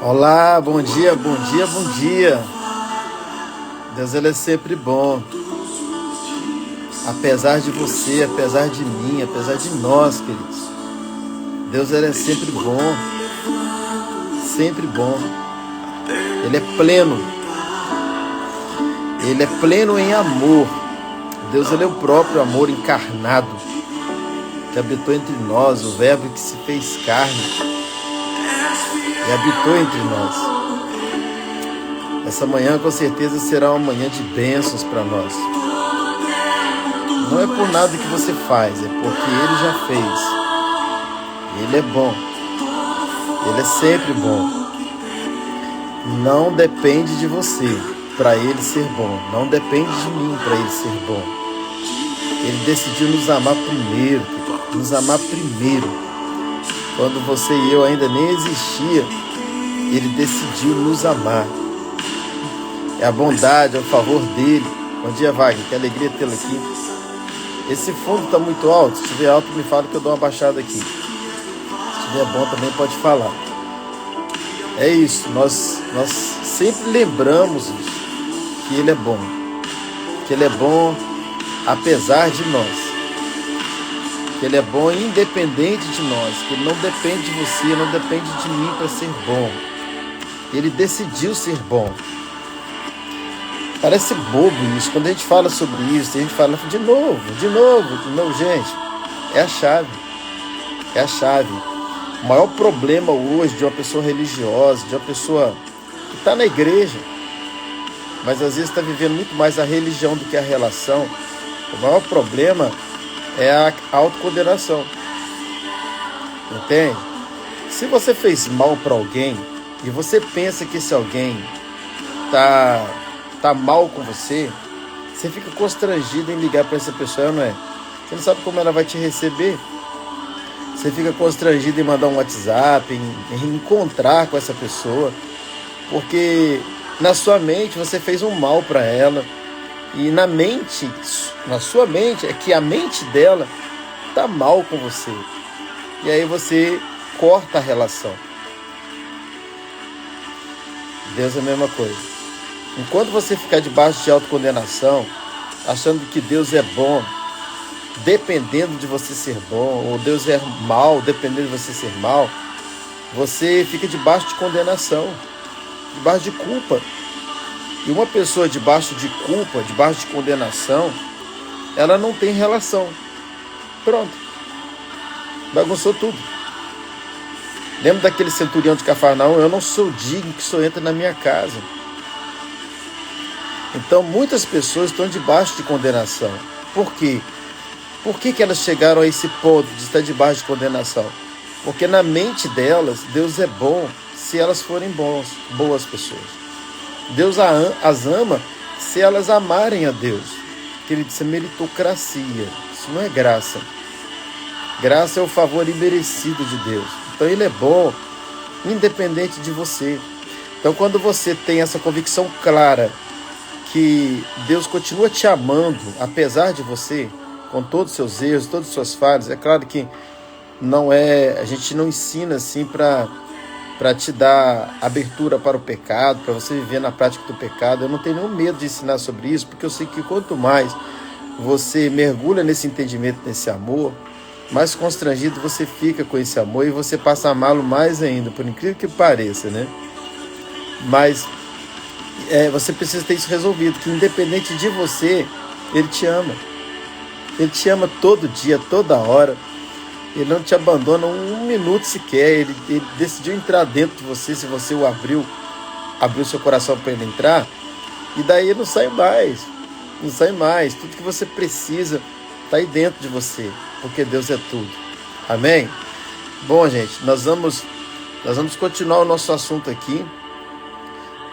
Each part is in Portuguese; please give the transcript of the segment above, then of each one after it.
Olá, bom dia, bom dia, bom dia. Deus, Ele é sempre bom. Apesar de você, apesar de mim, apesar de nós, queridos. Deus, Ele é sempre bom. Sempre bom. Ele é pleno. Ele é pleno em amor. Deus, Ele é o próprio amor encarnado, que habitou entre nós, o Verbo que se fez carne e habitou entre nós. Essa manhã com certeza será uma manhã de bênçãos para nós. Não é por nada que você faz, é porque Ele já fez. Ele é bom. Ele é sempre bom. Não depende de você para Ele ser bom. Não depende de mim para Ele ser bom. Ele decidiu nos amar primeiro. Nos amar primeiro. Quando você e eu ainda nem existia, Ele decidiu nos amar. É a bondade, é o favor dele. Bom dia, Wagner, que alegria tê-lo aqui. Esse fundo está muito alto. Se estiver alto, me fala que eu dou uma baixada aqui. Se estiver bom, também pode falar. É isso, nós sempre lembramos isso, que Ele é bom. Que Ele é bom apesar de nós. Que Ele é bom independente de nós. Que Ele não depende de você, não depende de mim para ser bom. Ele decidiu ser bom. Parece bobo isso. Quando a gente fala sobre isso, a gente fala de novo, gente. É a chave. É a chave. O maior problema hoje de uma pessoa religiosa, de uma pessoa que está na igreja, mas às vezes está vivendo muito mais a religião do que a relação, o maior problema é a autocondenação. Entende? Se você fez mal para alguém e você pensa que esse alguém tá mal com você, você fica constrangido em ligar para essa pessoa, não é? Você não sabe como ela vai te receber. Você fica constrangido em mandar um WhatsApp, em encontrar com essa pessoa, porque na sua mente você fez um mal para ela, e na sua mente, é que a mente dela tá mal com você. E aí você corta a relação. Deus é a mesma coisa. Enquanto você ficar debaixo de autocondenação, achando que Deus é bom, dependendo de você ser bom, ou Deus é mal, dependendo de você ser mal, você fica debaixo de condenação, debaixo de culpa. E uma pessoa debaixo de culpa, debaixo de condenação, ela não tem relação. Pronto. Bagunçou tudo. Lembra daquele centurião de Cafarnaum? Eu não sou digno que só entre na minha casa. Então muitas pessoas estão debaixo de condenação. Por quê? Por que elas chegaram a esse ponto de estar debaixo de condenação? Porque na mente delas, Deus é bom se elas forem boas pessoas. Deus as ama se elas amarem a Deus. Que Ele disse meritocracia. Isso não é graça. Graça é o favor imerecido de Deus. Então Ele é bom, independente de você. Então quando você tem essa convicção clara que Deus continua te amando, apesar de você, com todos os seus erros, todas as suas falhas, é claro que a gente não ensina assim para te dar abertura para o pecado, para você viver na prática do pecado. Eu não tenho nenhum medo de ensinar sobre isso, porque eu sei que quanto mais você mergulha nesse entendimento, nesse amor, mais constrangido você fica com esse amor e você passa a amá-lo mais ainda, por incrível que pareça, né? Mas você precisa ter isso resolvido, que independente de você, Ele te ama. Ele te ama todo dia, toda hora. Ele não te abandona um minuto sequer. Ele decidiu entrar dentro de você, se você o abriu seu coração para Ele entrar, e daí Ele não sai mais. Não sai mais. Tudo que você precisa está aí dentro de você, porque Deus é tudo. Amém? Bom, gente, nós vamos continuar o nosso assunto aqui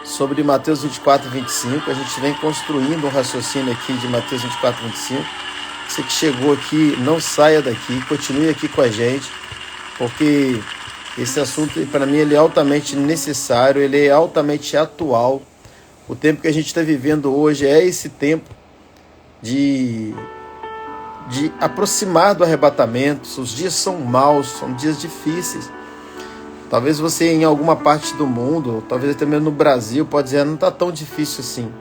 sobre Mateus 24 e 25. A gente vem construindo um raciocínio aqui de Mateus 24 e 25. Você que chegou aqui, não saia daqui, continue aqui com a gente, porque esse assunto, para mim, ele é altamente necessário, ele é altamente atual. O tempo que a gente está vivendo hoje é esse tempo de aproximar do arrebatamento. Os dias são maus, são dias difíceis. Talvez você em alguma parte do mundo, talvez até mesmo no Brasil, pode dizer, não está tão difícil assim.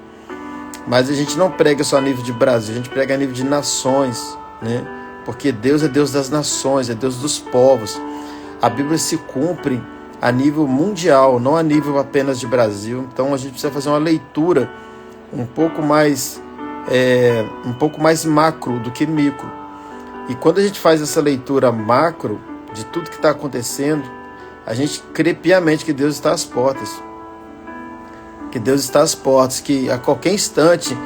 Mas a gente não prega só a nível de Brasil, a gente prega a nível de nações, né? Porque Deus é Deus das nações, é Deus dos povos. A Bíblia se cumpre a nível mundial, não a nível apenas de Brasil. Então a gente precisa fazer uma leitura um pouco mais macro do que micro. E quando a gente faz essa leitura macro de tudo que está acontecendo, a gente crê piamente que Deus está às portas. Que Deus está às portas, que a qualquer instante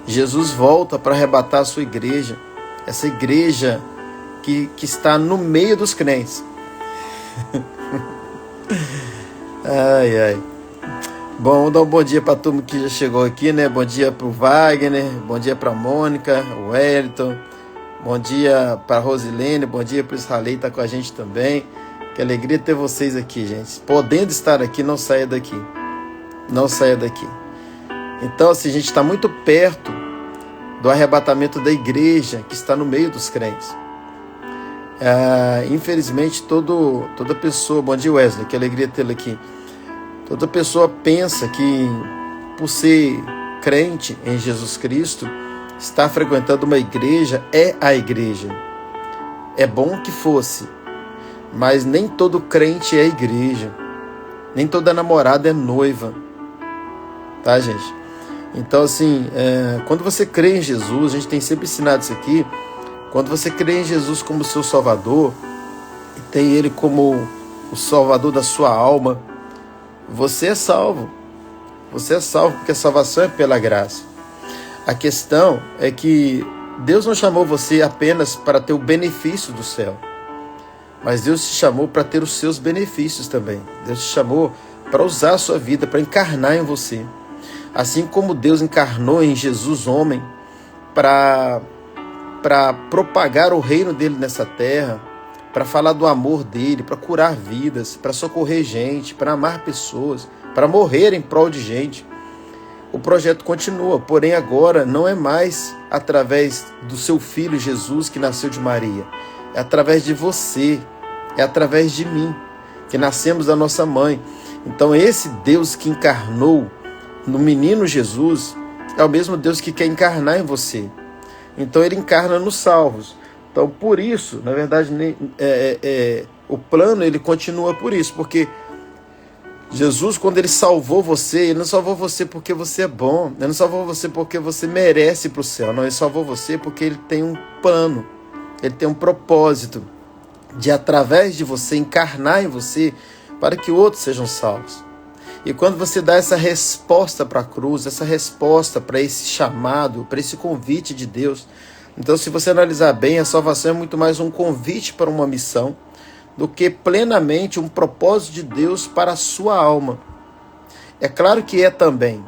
Jesus volta para arrebatar a sua igreja. Essa igreja que está no meio dos crentes. Ai, ai. Bom, vamos dar um bom dia para a turma que já chegou aqui, né? Bom dia para o Wagner, bom dia para a Mônica, o Wellington, bom dia para a Rosilene, bom dia para o Israel, está com a gente também. Que alegria ter vocês aqui, gente. Podendo estar aqui, não saia daqui. Não saia daqui. Então, assim, a gente está muito perto do arrebatamento da igreja que está no meio dos crentes. Infelizmente, toda pessoa... Bom dia, Wesley, que alegria tê-lo aqui. Toda pessoa pensa que, por ser crente em Jesus Cristo, estar frequentando uma igreja é a igreja. É bom que fosse, mas nem todo crente é igreja. Nem toda namorada é noiva. Tá, gente? Então, assim, quando você crê em Jesus, a gente tem sempre ensinado isso aqui, quando você crê em Jesus como seu Salvador, e tem Ele como o Salvador da sua alma, você é salvo. Você é salvo porque a salvação é pela graça. A questão é que Deus não chamou você apenas para ter o benefício do céu, mas Deus te chamou para ter os seus benefícios também. Deus te chamou para usar a sua vida, para encarnar em você. Assim como Deus encarnou em Jesus, homem, para propagar o reino dele nessa terra, para falar do amor dele, para curar vidas, para socorrer gente, para amar pessoas, para morrer em prol de gente. O projeto continua, porém agora não é mais através do seu filho Jesus que nasceu de Maria. É através de você, é através de mim, que nascemos da nossa mãe. Então esse Deus que encarnou no menino Jesus é o mesmo Deus que quer encarnar em você. Então ele encarna nos salvos. Então por isso, na verdade, o plano ele continua por isso, porque Jesus, quando ele salvou você, ele não salvou você porque você é bom, ele não salvou você porque você merece ir para o céu, não, ele salvou você porque ele tem um plano, ele tem um propósito de, através de você, encarnar em você para que outros sejam salvos. E quando você dá essa resposta para a cruz, essa resposta para esse chamado, para esse convite de Deus, então se você analisar bem, a salvação é muito mais um convite para uma missão do que plenamente um propósito de Deus para a sua alma. É claro que é também,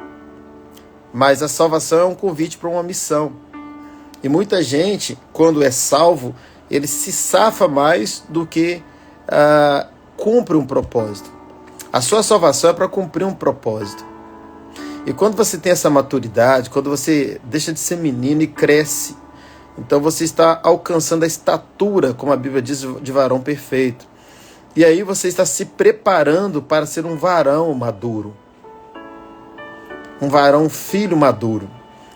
mas a salvação é um convite para uma missão. E muita gente, quando é salvo, ele se safa mais do que cumpre um propósito. A sua salvação é para cumprir um propósito. E quando você tem essa maturidade, quando você deixa de ser menino e cresce, então você está alcançando a estatura, como a Bíblia diz, de varão perfeito. E aí você está se preparando para ser um varão maduro. Um varão filho maduro.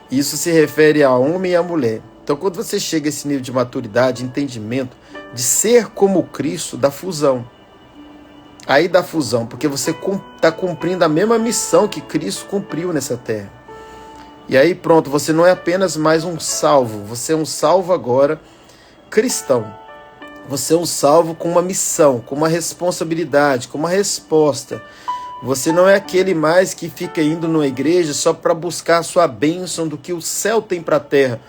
Isso se refere a homem e a mulher. Então quando você chega a esse nível de maturidade, entendimento, de ser como Cristo, da fusão. Aí da fusão, porque você está cumprindo a mesma missão que Cristo cumpriu nessa terra. E aí pronto, você não é apenas mais um salvo, você é um salvo agora cristão. Você é um salvo com uma missão, com uma responsabilidade, com uma resposta. Você não é aquele mais que fica indo numa igreja só para buscar a sua bênção do que o céu tem para a terra.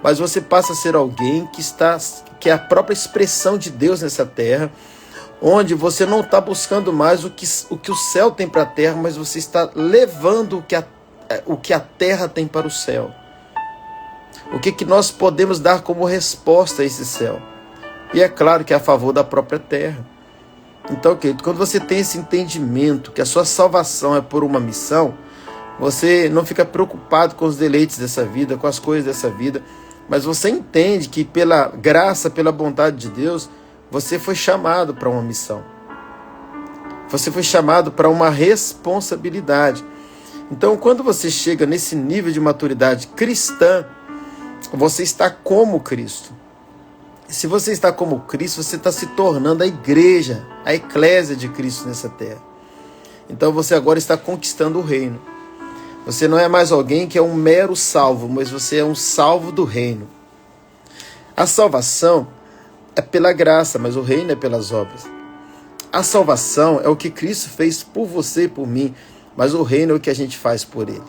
Mas você passa a ser alguém que é a própria expressão de Deus nessa terra, onde você não está buscando mais o que o céu tem para a terra, mas você está levando o que a terra tem para o céu. O que nós podemos dar como resposta a esse céu? E é claro que é a favor da própria terra. Então, querido, quando você tem esse entendimento que a sua salvação é por uma missão, você não fica preocupado com os deleites dessa vida, com as coisas dessa vida, mas você entende que pela graça, pela bondade de Deus, você foi chamado para uma missão. Você foi chamado para uma responsabilidade. Então, quando você chega nesse nível de maturidade cristã, você está como Cristo. E se você está como Cristo, você está se tornando a igreja, a eclésia de Cristo nessa terra. Então você agora está conquistando o reino. Você não é mais alguém que é um mero salvo, mas você é um salvo do reino. A salvação é pela graça, mas o reino é pelas obras. A salvação é o que Cristo fez por você e por mim, mas o reino é o que a gente faz por ele.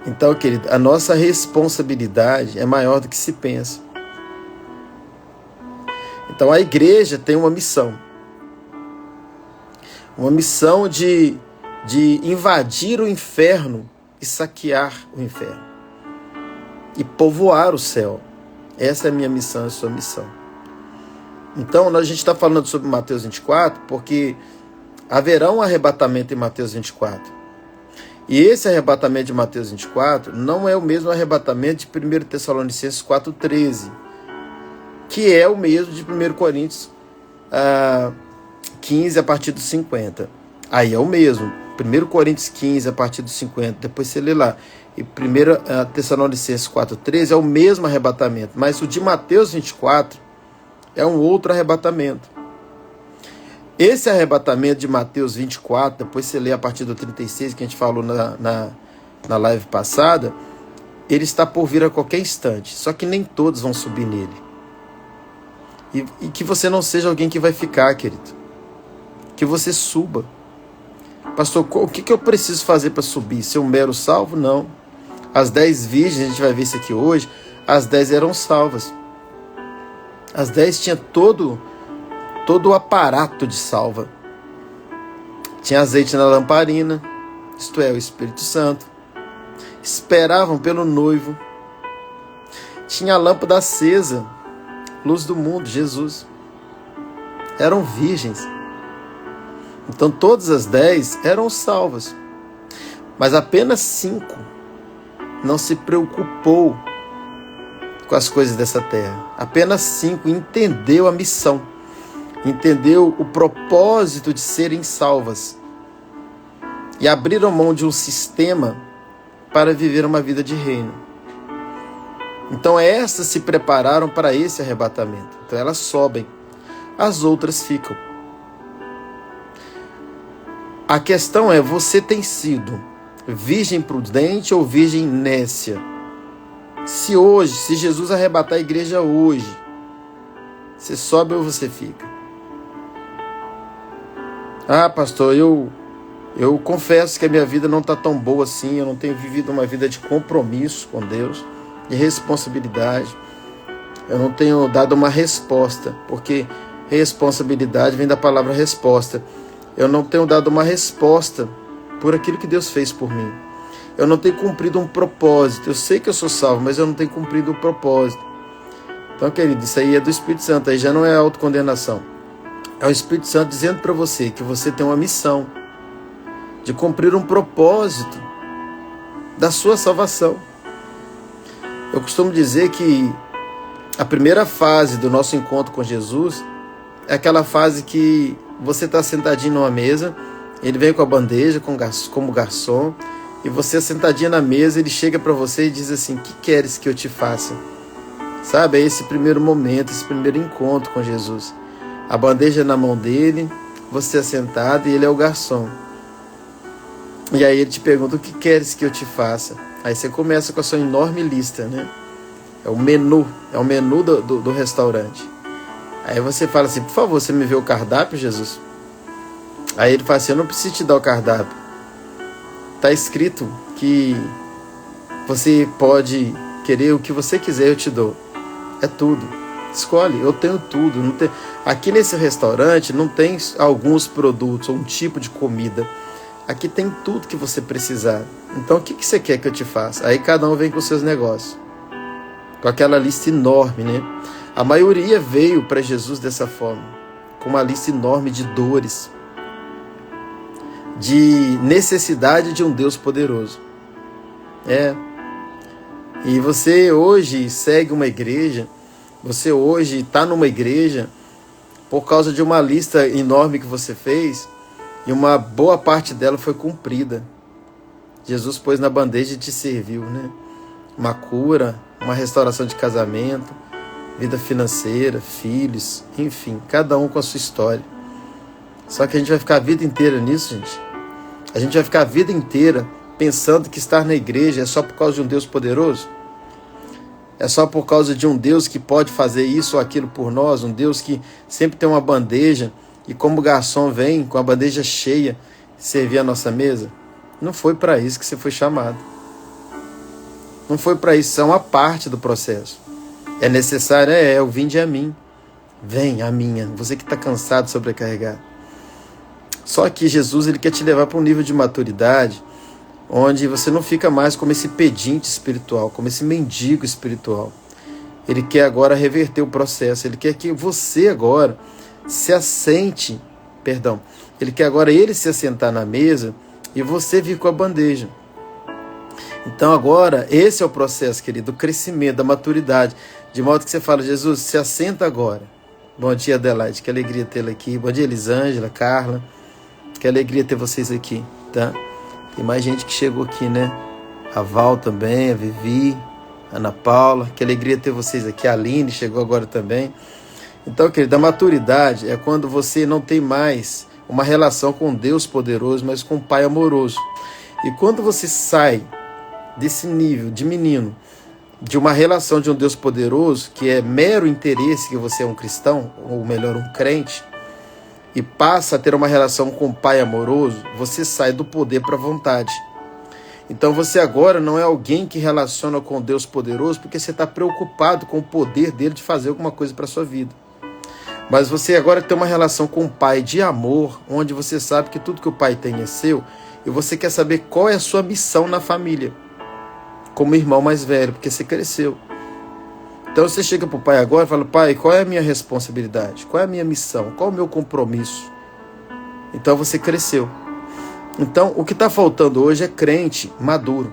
Então, querido, a nossa responsabilidade é maior do que se pensa. Então, a igreja tem uma missão. Uma missão de invadir o inferno e saquear o inferno. E povoar o céu. Essa é a minha missão, é a sua missão. Então, a gente está falando sobre Mateus 24, porque haverá um arrebatamento em Mateus 24. E esse arrebatamento de Mateus 24 não é o mesmo arrebatamento de 1 Tessalonicenses 4,13, que é o mesmo de 1 Coríntios 15, a partir dos 50. Aí é o mesmo. 1 Coríntios 15, a partir dos 50. Depois você lê lá. E 1 Tessalonicenses 4,13 é o mesmo arrebatamento. Mas o de Mateus 24 é um outro arrebatamento. Esse arrebatamento de Mateus 24, depois você lê a partir do 36, que a gente falou na live passada, ele está por vir a qualquer instante. Só que nem todos vão subir nele. E que você não seja alguém que vai ficar, querido. Que você suba. Pastor, o que eu preciso fazer para subir? Ser um mero salvo? Não. As 10 virgens, a gente vai ver isso aqui hoje, as 10 eram salvas. As 10 tinham todo o aparato de salva. Tinha azeite na lamparina, isto é, o Espírito Santo. Esperavam pelo noivo. Tinha a lâmpada acesa, luz do mundo, Jesus. Eram virgens. Então todas as 10 eram salvas. Mas apenas 5 não se preocupou com as coisas dessa terra. Apenas 5 entendeu a missão. Entendeu o propósito de serem salvas. E abriram mão de um sistema para viver uma vida de reino. Então essas se prepararam para esse arrebatamento. Então elas sobem. As outras ficam. A questão é, você tem sido virgem prudente ou virgem nécia? Se Jesus arrebatar a igreja hoje, você sobe ou você fica? Ah, pastor, eu confesso que a minha vida não está tão boa assim, eu não tenho vivido uma vida de compromisso com Deus, de responsabilidade. Eu não tenho dado uma resposta, porque responsabilidade vem da palavra resposta. Eu não tenho dado uma resposta por aquilo que Deus fez por mim. Eu não tenho cumprido um propósito. Eu sei que eu sou salvo, mas eu não tenho cumprido o propósito. Então, querido, isso aí é do Espírito Santo, aí já não é autocondenação. É o Espírito Santo dizendo para você que você tem uma missão de cumprir um propósito da sua salvação. Eu costumo dizer que a primeira fase do nosso encontro com Jesus é aquela fase que você está sentadinho numa mesa, ele vem com a bandeja como garçom, e você sentadinho na mesa, ele chega para você e diz assim: o que queres que eu te faça? Sabe, é esse primeiro momento, esse primeiro encontro com Jesus. A bandeja na mão dele, você assentado e ele é o garçom. E aí ele te pergunta: o que queres que eu te faça? Aí você começa com a sua enorme lista, né? É o menu do restaurante. Aí você fala assim: por favor, você me vê o cardápio, Jesus? Aí ele fala assim: eu não preciso te dar o cardápio. Está escrito que você pode querer o que você quiser, eu te dou. É tudo. Escolhe, eu tenho tudo. Não tem... Aqui nesse restaurante não tem alguns produtos ou um tipo de comida. Aqui tem tudo que você precisar. Então o que você quer que eu te faça? Aí cada um vem com os seus negócios. Com aquela lista enorme, né? A maioria veio para Jesus dessa forma. Com uma lista enorme de dores. De necessidade de um Deus poderoso. E você hoje segue uma igreja, você hoje está numa igreja por causa de uma lista enorme que você fez, e uma boa parte dela foi cumprida. Jesus pôs na bandeja e te serviu, né? Uma cura, uma restauração de casamento, vida financeira, filhos, enfim, cada um com a sua história. Só que a gente vai ficar a vida inteira nisso, gente. A gente vai ficar a vida inteira pensando que estar na igreja é só por causa de um Deus poderoso? É só por causa de um Deus que pode fazer isso ou aquilo por nós? Um Deus que sempre tem uma bandeja e como o garçom vem com a bandeja cheia servir a nossa mesa? Não foi para isso que você foi chamado. Não foi para isso, isso é uma parte do processo. É necessário, o vinde a mim. Vem a minha, você que está cansado, sobrecarregado. Só que Jesus, ele quer te levar para um nível de maturidade onde você não fica mais como esse pedinte espiritual, como esse mendigo espiritual. Ele quer agora reverter o processo, ele quer que você agora se assente, ele quer agora ele se assentar na mesa e você vir com a bandeja. Então agora, esse é o processo, querido, do crescimento, da maturidade, de modo que você fala, Jesus, se assenta agora. Bom dia, Adelaide, que alegria tê-la aqui. Bom dia, Elisângela, Carla, que alegria ter vocês aqui, tá? Tem mais gente que chegou aqui, né? A Val também, a Vivi, a Ana Paula, que alegria ter vocês aqui. A Aline chegou agora também. Então, querido, a maturidade é quando você não tem mais uma relação com Deus poderoso, mas com o Pai amoroso. E quando você sai desse nível de menino, de uma relação de um Deus poderoso, que é mero interesse que você é um cristão, ou melhor, um crente, e passa a ter uma relação com o Pai amoroso, você sai do poder para a vontade. Então você agora não é alguém que relaciona com Deus poderoso porque você está preocupado com o poder dele de fazer alguma coisa para a sua vida. Mas você agora tem uma relação com o Pai de amor, onde você sabe que tudo que o Pai tem é seu, e você quer saber qual é a sua missão na família, como irmão mais velho, porque você cresceu. Então você chega para o Pai agora e fala, Pai, qual é a minha responsabilidade? Qual é a minha missão? Qual é o meu compromisso? Então você cresceu. Então o que está faltando hoje é crente maduro.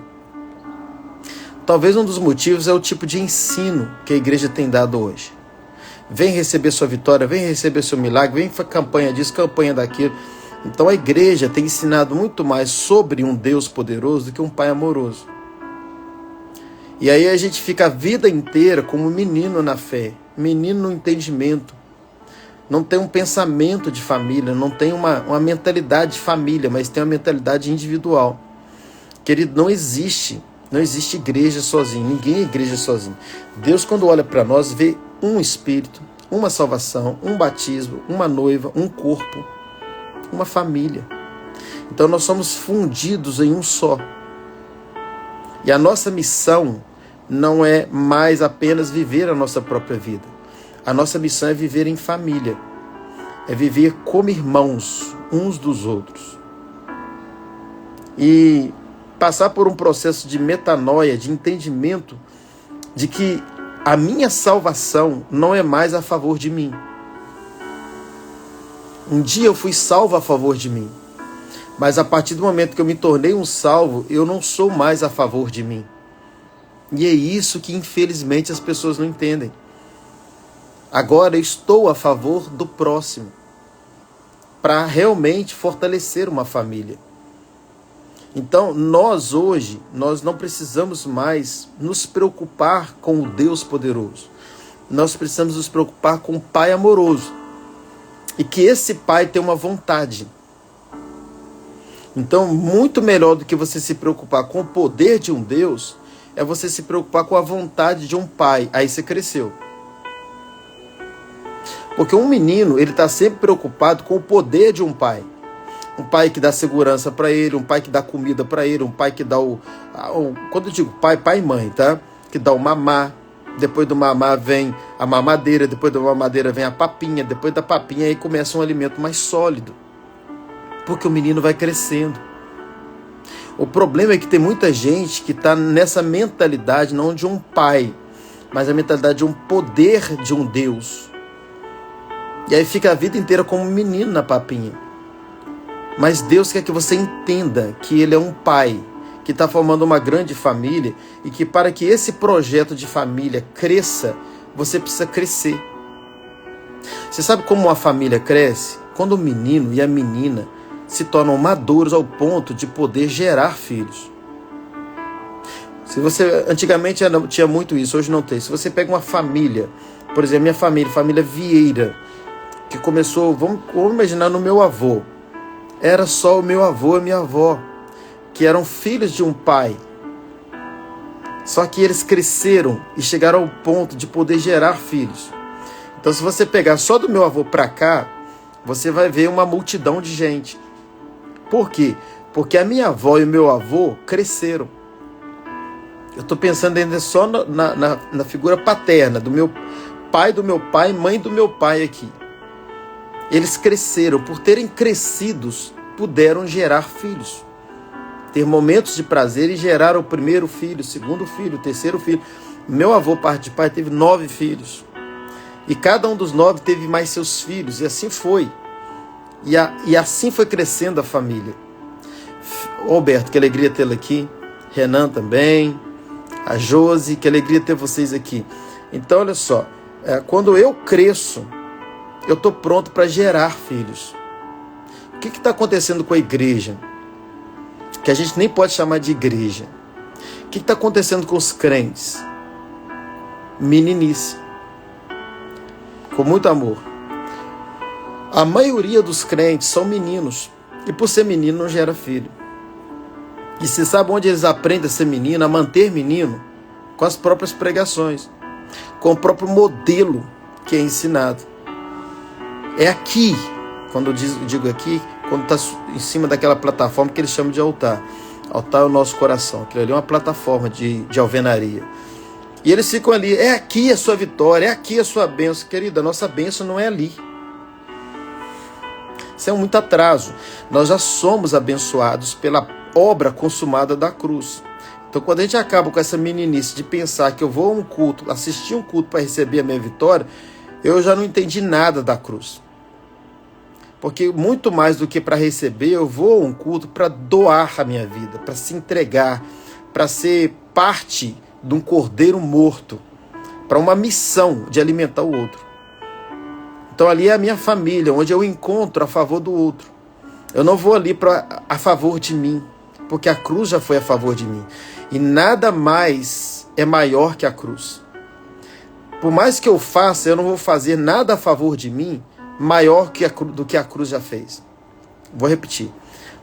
Talvez um dos motivos é o tipo de ensino que a igreja tem dado hoje. Vem receber sua vitória, vem receber seu milagre, vem campanha disso, campanha daquilo. Então a igreja tem ensinado muito mais sobre um Deus poderoso do que um Pai amoroso. E aí a gente fica a vida inteira como menino na fé, menino no entendimento. Não tem um pensamento de família, não tem uma mentalidade de família, mas tem uma mentalidade individual. Querido, não existe igreja sozinho, ninguém é igreja sozinho. Deus, quando olha para nós, vê um Espírito, uma salvação, um batismo, uma noiva, um corpo, uma família. Então nós somos fundidos em um só. E a nossa missão não é mais apenas viver a nossa própria vida. A nossa missão é viver em família. É viver como irmãos, uns dos outros. E passar por um processo de metanoia, de entendimento de que a minha salvação não é mais a favor de mim. Um dia eu fui salvo a favor de mim. Mas a partir do momento que eu me tornei um salvo, eu não sou mais a favor de mim. E é isso que infelizmente as pessoas não entendem. Agora eu estou a favor do próximo, para realmente fortalecer uma família. Então nós hoje, nós não precisamos mais nos preocupar com o Deus poderoso. Nós precisamos nos preocupar com o Pai amoroso. E que esse Pai tem uma vontade. Então, muito melhor do que você se preocupar com o poder de um Deus, é você se preocupar com a vontade de um pai. Aí você cresceu. Porque um menino, ele está sempre preocupado com o poder de um pai. Um pai que dá segurança para ele, um pai que dá comida para ele, um pai que dá quando eu digo pai e mãe, tá? Que dá o mamar. Depois do mamar vem a mamadeira, depois da mamadeira vem a papinha, depois da papinha aí começa um alimento mais sólido. Porque o menino vai crescendo. O problema é que tem muita gente que está nessa mentalidade, não de um pai, mas a mentalidade de um poder de um Deus. E aí fica a vida inteira como um menino na papinha. Mas Deus quer que você entenda que Ele é um pai, que está formando uma grande família, e que para que esse projeto de família cresça, você precisa crescer. Você sabe como uma família cresce? Quando o menino e a menina se tornam maduros ao ponto de poder gerar filhos. Antigamente tinha muito isso, hoje não tem. Se você pega uma família, por exemplo, minha família Vieira, que começou, vamos imaginar no meu avô. Era só o meu avô e minha avó, que eram filhos de um pai. Só que eles cresceram e chegaram ao ponto de poder gerar filhos. Então, se você pegar só do meu avô para cá, você vai ver uma multidão de gente. Por quê? Porque a minha avó e o meu avô cresceram. Eu estou pensando ainda só na figura paterna, do meu pai, mãe do meu pai aqui. Eles cresceram, por terem crescidos, puderam gerar filhos. Ter momentos de prazer e gerar o primeiro filho, o segundo filho, o terceiro filho. Meu avô, parte de pai, teve 9 filhos. E cada um dos 9 teve mais seus filhos, e assim foi. E assim foi crescendo a família. Roberto, que alegria tê-lo aqui. Renan também. A Josi, que alegria ter vocês aqui. Então, olha só. Quando eu cresço, eu estou pronto para gerar filhos. O que está acontecendo com a igreja? Que a gente nem pode chamar de igreja. O que está acontecendo com os crentes? Meninice. Com muito amor. A maioria dos crentes são meninos. E por ser menino não gera filho. E você sabe onde eles aprendem a ser menino, a manter menino? Com as próprias pregações. Com o próprio modelo que é ensinado. É aqui, quando eu digo aqui, quando está em cima daquela plataforma que eles chamam de altar. Altar é o nosso coração. Aquilo ali é uma plataforma de alvenaria. E eles ficam ali, é aqui a sua vitória, é aqui a sua bênção. Querida, a nossa bênção não é ali. Isso é muito atraso. Nós já somos abençoados pela obra consumada da cruz. Então, quando a gente acaba com essa meninice de pensar que eu vou a um culto, assistir um culto para receber a minha vitória, eu já não entendi nada da cruz. Porque muito mais do que para receber, eu vou a um culto para doar a minha vida, para se entregar, para ser parte de um cordeiro morto, para uma missão de alimentar o outro. Então ali é a minha família, onde eu encontro a favor do outro. Eu não vou ali a favor de mim, porque a cruz já foi a favor de mim. E nada mais é maior que a cruz. Por mais que eu faça, eu não vou fazer nada a favor de mim maior do que a cruz já fez. Vou repetir.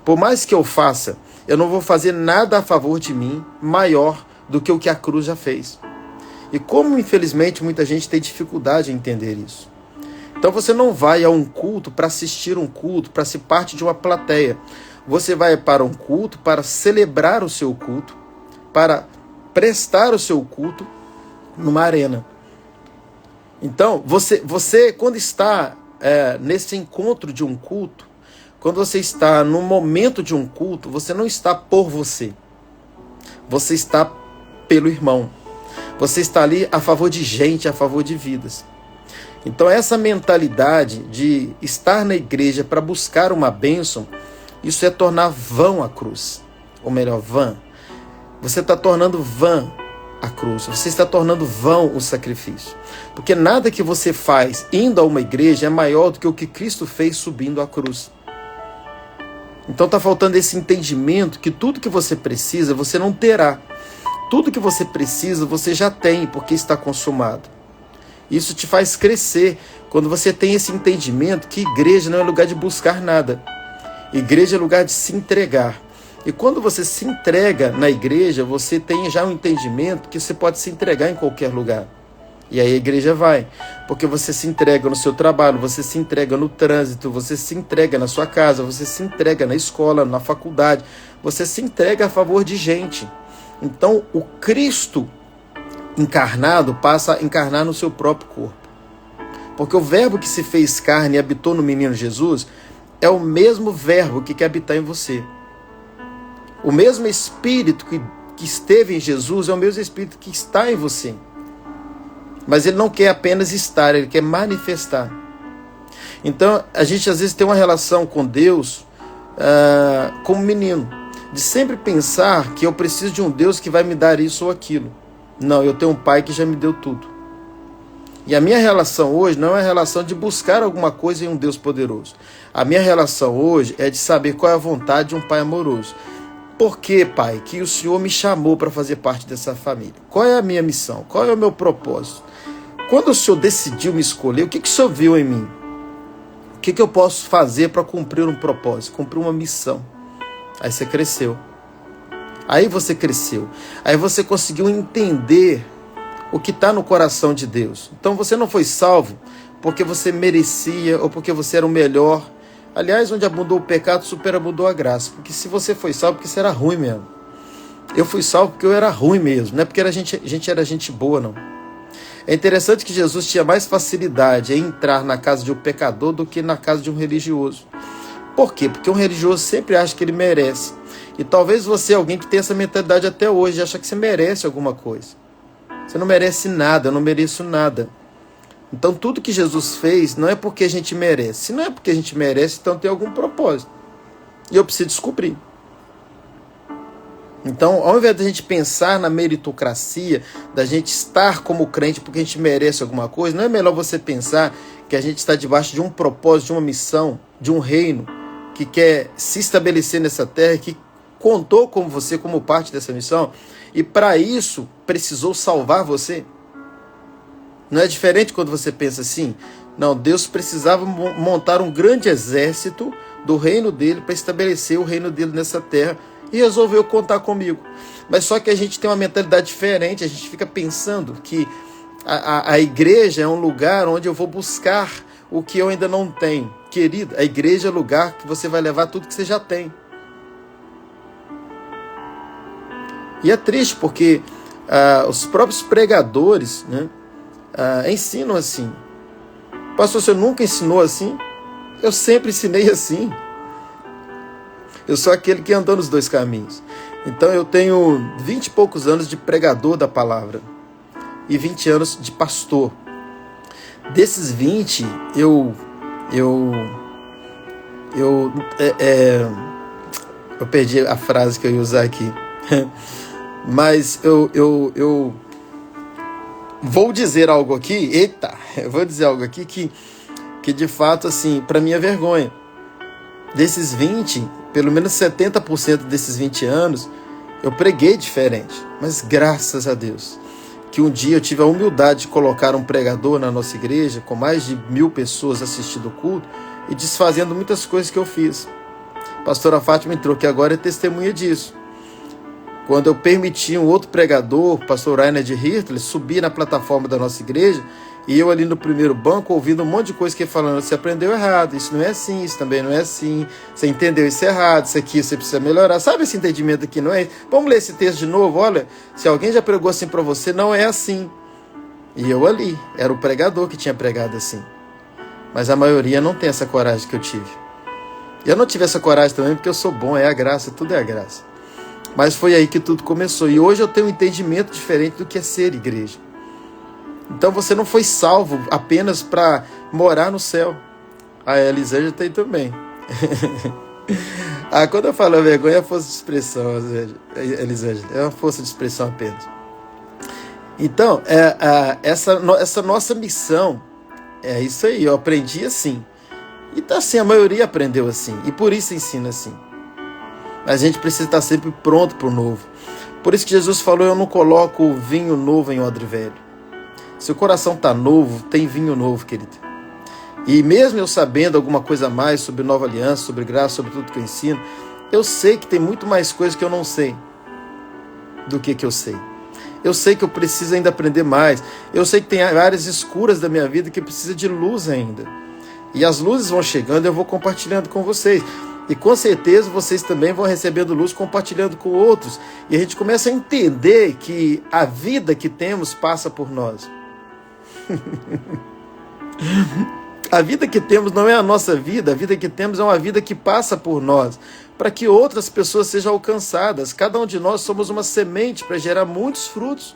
Por mais que eu faça, eu não vou fazer nada a favor de mim maior do que o que a cruz já fez. E como, infelizmente, muita gente tem dificuldade em entender isso. Então você não vai a um culto para assistir um culto, para ser parte de uma plateia. Você vai para um culto para celebrar o seu culto, para prestar o seu culto numa arena. Então, você quando está nesse encontro de um culto, quando você está no momento de um culto, você não está por você. Você está pelo irmão. Você está ali a favor de gente, a favor de vidas. Então essa mentalidade de estar na igreja para buscar uma bênção, isso é tornar vão a cruz. Ou melhor, vã. Você está tornando vã a cruz. Você está tornando vão o sacrifício. Porque nada que você faz indo a uma igreja é maior do que o que Cristo fez subindo a cruz. Então está faltando esse entendimento que tudo que você precisa, você não terá. Tudo que você precisa, você já tem, porque está consumado. Isso te faz crescer quando você tem esse entendimento que igreja não é lugar de buscar nada. Igreja é lugar de se entregar. E quando você se entrega na igreja, você tem já um entendimento que você pode se entregar em qualquer lugar. E aí a igreja vai. Porque você se entrega no seu trabalho, você se entrega no trânsito, você se entrega na sua casa, você se entrega na escola, na faculdade. Você se entrega a favor de gente. Então o Cristo encarnado passa a encarnar no seu próprio corpo. Porque o verbo que se fez carne e habitou no menino Jesus é o mesmo verbo que quer habitar em você. O mesmo Espírito que esteve em Jesus é o mesmo Espírito que está em você. Mas ele não quer apenas estar, ele quer manifestar. Então a gente às vezes tem uma relação com Deus como menino. De sempre pensar que eu preciso de um Deus que vai me dar isso ou aquilo. Não, eu tenho um pai que já me deu tudo. E a minha relação hoje não é a relação de buscar alguma coisa em um Deus poderoso. A minha relação hoje é de saber qual é a vontade de um Pai amoroso. Por que, Pai, que o Senhor me chamou para fazer parte dessa família? Qual é a minha missão? Qual é o meu propósito? Quando o Senhor decidiu me escolher, o que o Senhor viu em mim? O que eu posso fazer para cumprir um propósito, cumprir uma missão? Aí você cresceu. Aí você cresceu. Aí você conseguiu entender o que está no coração de Deus. Então você não foi salvo porque você merecia ou porque você era o melhor. Aliás, onde abundou o pecado, superabundou a graça. Porque se você foi salvo, porque você era ruim mesmo. Eu fui salvo porque eu era ruim mesmo. Não é porque a gente era gente boa, não. É interessante que Jesus tinha mais facilidade em entrar na casa de um pecador do que na casa de um religioso. Por quê? Porque um religioso sempre acha que ele merece. E talvez você é alguém que tem essa mentalidade até hoje, acha que você merece alguma coisa. Você não merece nada, eu não mereço nada. Então tudo que Jesus fez não é porque a gente merece. Se não é porque a gente merece, então tem algum propósito. E eu preciso descobrir. Então, ao invés de a gente pensar na meritocracia, da gente estar como crente porque a gente merece alguma coisa, não é melhor você pensar que a gente está debaixo de um propósito, de uma missão, de um reino que quer se estabelecer nessa terra, que contou com você como parte dessa missão, e para isso precisou salvar você? Não é diferente quando você pensa assim? Não, Deus precisava montar um grande exército do reino dele para estabelecer o reino dele nessa terra e resolveu contar comigo. Mas só que a gente tem uma mentalidade diferente, a gente fica pensando que a igreja é um lugar onde eu vou buscar o que eu ainda não tenho. Querido, a igreja é o lugar que você vai levar tudo que você já tem. E é triste porque os próprios pregadores, né, ensinam assim. Pastor, você nunca ensinou assim? Eu sempre ensinei assim. Eu sou aquele que andou nos dois caminhos. Então eu tenho 20 e poucos anos de pregador da palavra e 20 anos de pastor. Desses 20, eu perdi a frase que eu ia usar aqui. Mas eu vou dizer algo aqui, eu vou dizer algo aqui que de fato, assim, para mim é vergonha. Desses 20, pelo menos 70% desses 20 anos, eu preguei diferente. Mas graças a Deus, que um dia eu tive a humildade de colocar um pregador na nossa igreja, com mais de 1000 pessoas assistindo o culto, e desfazendo muitas coisas que eu fiz. A pastora Fátima entrou, que agora é testemunha disso. Quando eu permiti um outro pregador, o pastor Rainer de Hirtler, subir na plataforma da nossa igreja, e eu ali no primeiro banco, ouvindo um monte de coisa que ele falando, você aprendeu errado, isso não é assim, isso também não é assim, você entendeu isso errado, isso aqui você precisa melhorar, sabe esse entendimento aqui, não é? Vamos ler esse texto de novo, olha, se alguém já pregou assim para você, não é assim. E eu ali, era o pregador que tinha pregado assim. Mas a maioria não tem essa coragem que eu tive. E eu não tive essa coragem também porque eu sou bom, é a graça, tudo é a graça. Mas foi aí que tudo começou. E hoje eu tenho um entendimento diferente do que é ser igreja. Então você não foi salvo apenas para morar no céu. A Elisângela tem também. Quando eu falo vergonha, é força de expressão, Elisângela. É uma força de expressão apenas. Então, essa nossa missão, é isso aí. Eu aprendi assim. E tá assim, a maioria aprendeu assim. E por isso ensina assim. Mas a gente precisa estar sempre pronto para o novo. Por isso que Jesus falou, eu não coloco vinho novo em odre velho. Se o coração está novo, tem vinho novo, querido. E mesmo eu sabendo alguma coisa a mais sobre nova aliança, sobre graça, sobre tudo que eu ensino, eu sei que tem muito mais coisas que eu não sei do que eu sei. Eu sei que eu preciso ainda aprender mais. Eu sei que tem áreas escuras da minha vida que precisa de luz ainda. E as luzes vão chegando, eu vou compartilhando com vocês. E com certeza vocês também vão recebendo luz compartilhando com outros. E a gente começa a entender que a vida que temos passa por nós. A vida que temos não é a nossa vida. A vida que temos é uma vida que passa por nós, para que outras pessoas sejam alcançadas. Cada um de nós somos uma semente para gerar muitos frutos.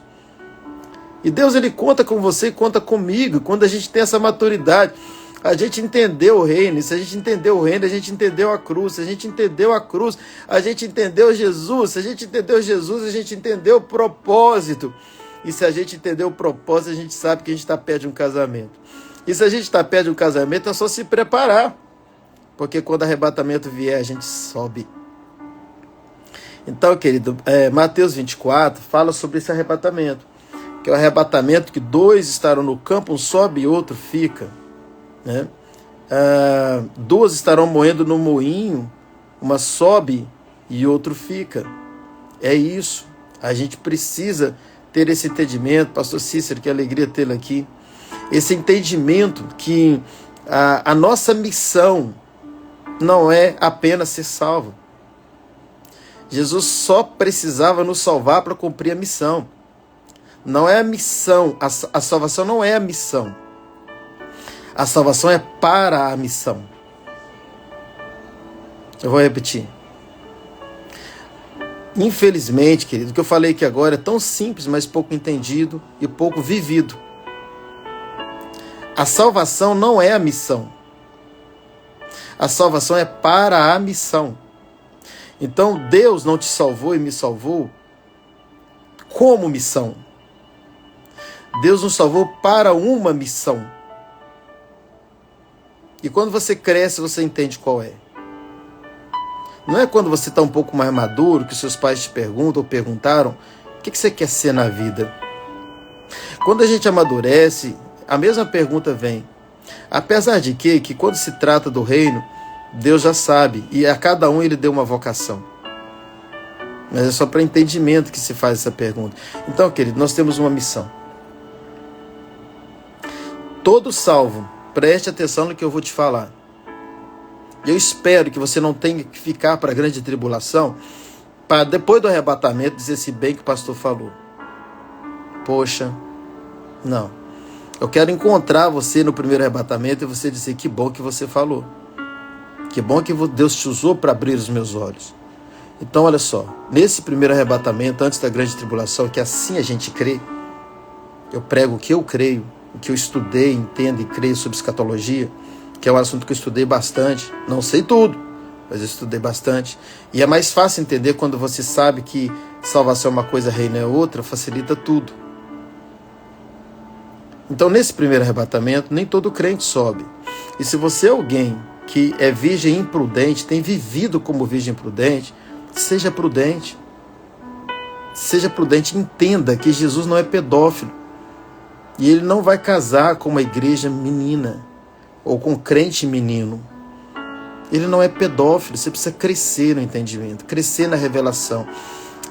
E Deus, Ele conta com você e conta comigo. Quando a gente tem essa maturidade, a gente entendeu o reino. Se a gente entendeu o reino, a gente entendeu a cruz. Se a gente entendeu a cruz, a gente entendeu Jesus. Se a gente entendeu Jesus, a gente entendeu o propósito. E se a gente entender o propósito, a gente sabe que a gente está perto de um casamento. E se a gente está perto de um casamento, é só se preparar. Porque quando o arrebatamento vier, a gente sobe. Então, querido, Mateus 24 fala sobre esse arrebatamento. Que é o arrebatamento que 2 estarão no campo, um sobe e outro fica. Né? 2 estarão moendo no moinho, uma sobe e outro fica. É isso. A gente precisa ter esse entendimento. Pastor Cícero, que alegria tê-lo aqui. Esse entendimento que a nossa missão não é apenas ser salvo. Jesus só precisava nos salvar para cumprir a missão. Não é a missão. A salvação não é a missão. A salvação é para a missão. Eu vou repetir. Infelizmente, querido, o que eu falei aqui agora é tão simples, mas pouco entendido e pouco vivido. A salvação não é a missão. A salvação é para a missão. Então, Deus não te salvou e me salvou como missão. Deus nos salvou para uma missão. E quando você cresce, você entende qual é. Não é quando você está um pouco mais maduro, que seus pais te perguntam ou perguntaram, o que você quer ser na vida? Quando a gente amadurece, a mesma pergunta vem. Apesar de que quando se trata do reino, Deus já sabe, e a cada um ele deu uma vocação. Mas é só para entendimento que se faz essa pergunta. Então, querido, nós temos uma missão. Todo salvo, preste atenção no que eu vou te falar. Eu espero que você não tenha que ficar para a grande tribulação, para depois do arrebatamento dizer se bem que o pastor falou. Poxa, não. Eu quero encontrar você no primeiro arrebatamento e você dizer que bom que você falou. Que bom que Deus te usou para abrir os meus olhos. Então, olha só. Nesse primeiro arrebatamento, antes da grande tribulação, que assim a gente crê, eu prego o que eu creio, o que eu estudei, entendo e creio sobre escatologia, que é um assunto que eu estudei bastante. Não sei tudo, mas eu estudei bastante. E é mais fácil entender quando você sabe que salvação é uma coisa, reino é outra, facilita tudo. Então, nesse primeiro arrebatamento, nem todo crente sobe. E se você é alguém que é virgem imprudente, tem vivido como virgem imprudente, seja prudente. Seja prudente, entenda que Jesus não é pedófilo. E ele não vai casar com uma igreja menina, ou com um crente menino. Ele não é pedófilo, você precisa crescer no entendimento, crescer na revelação.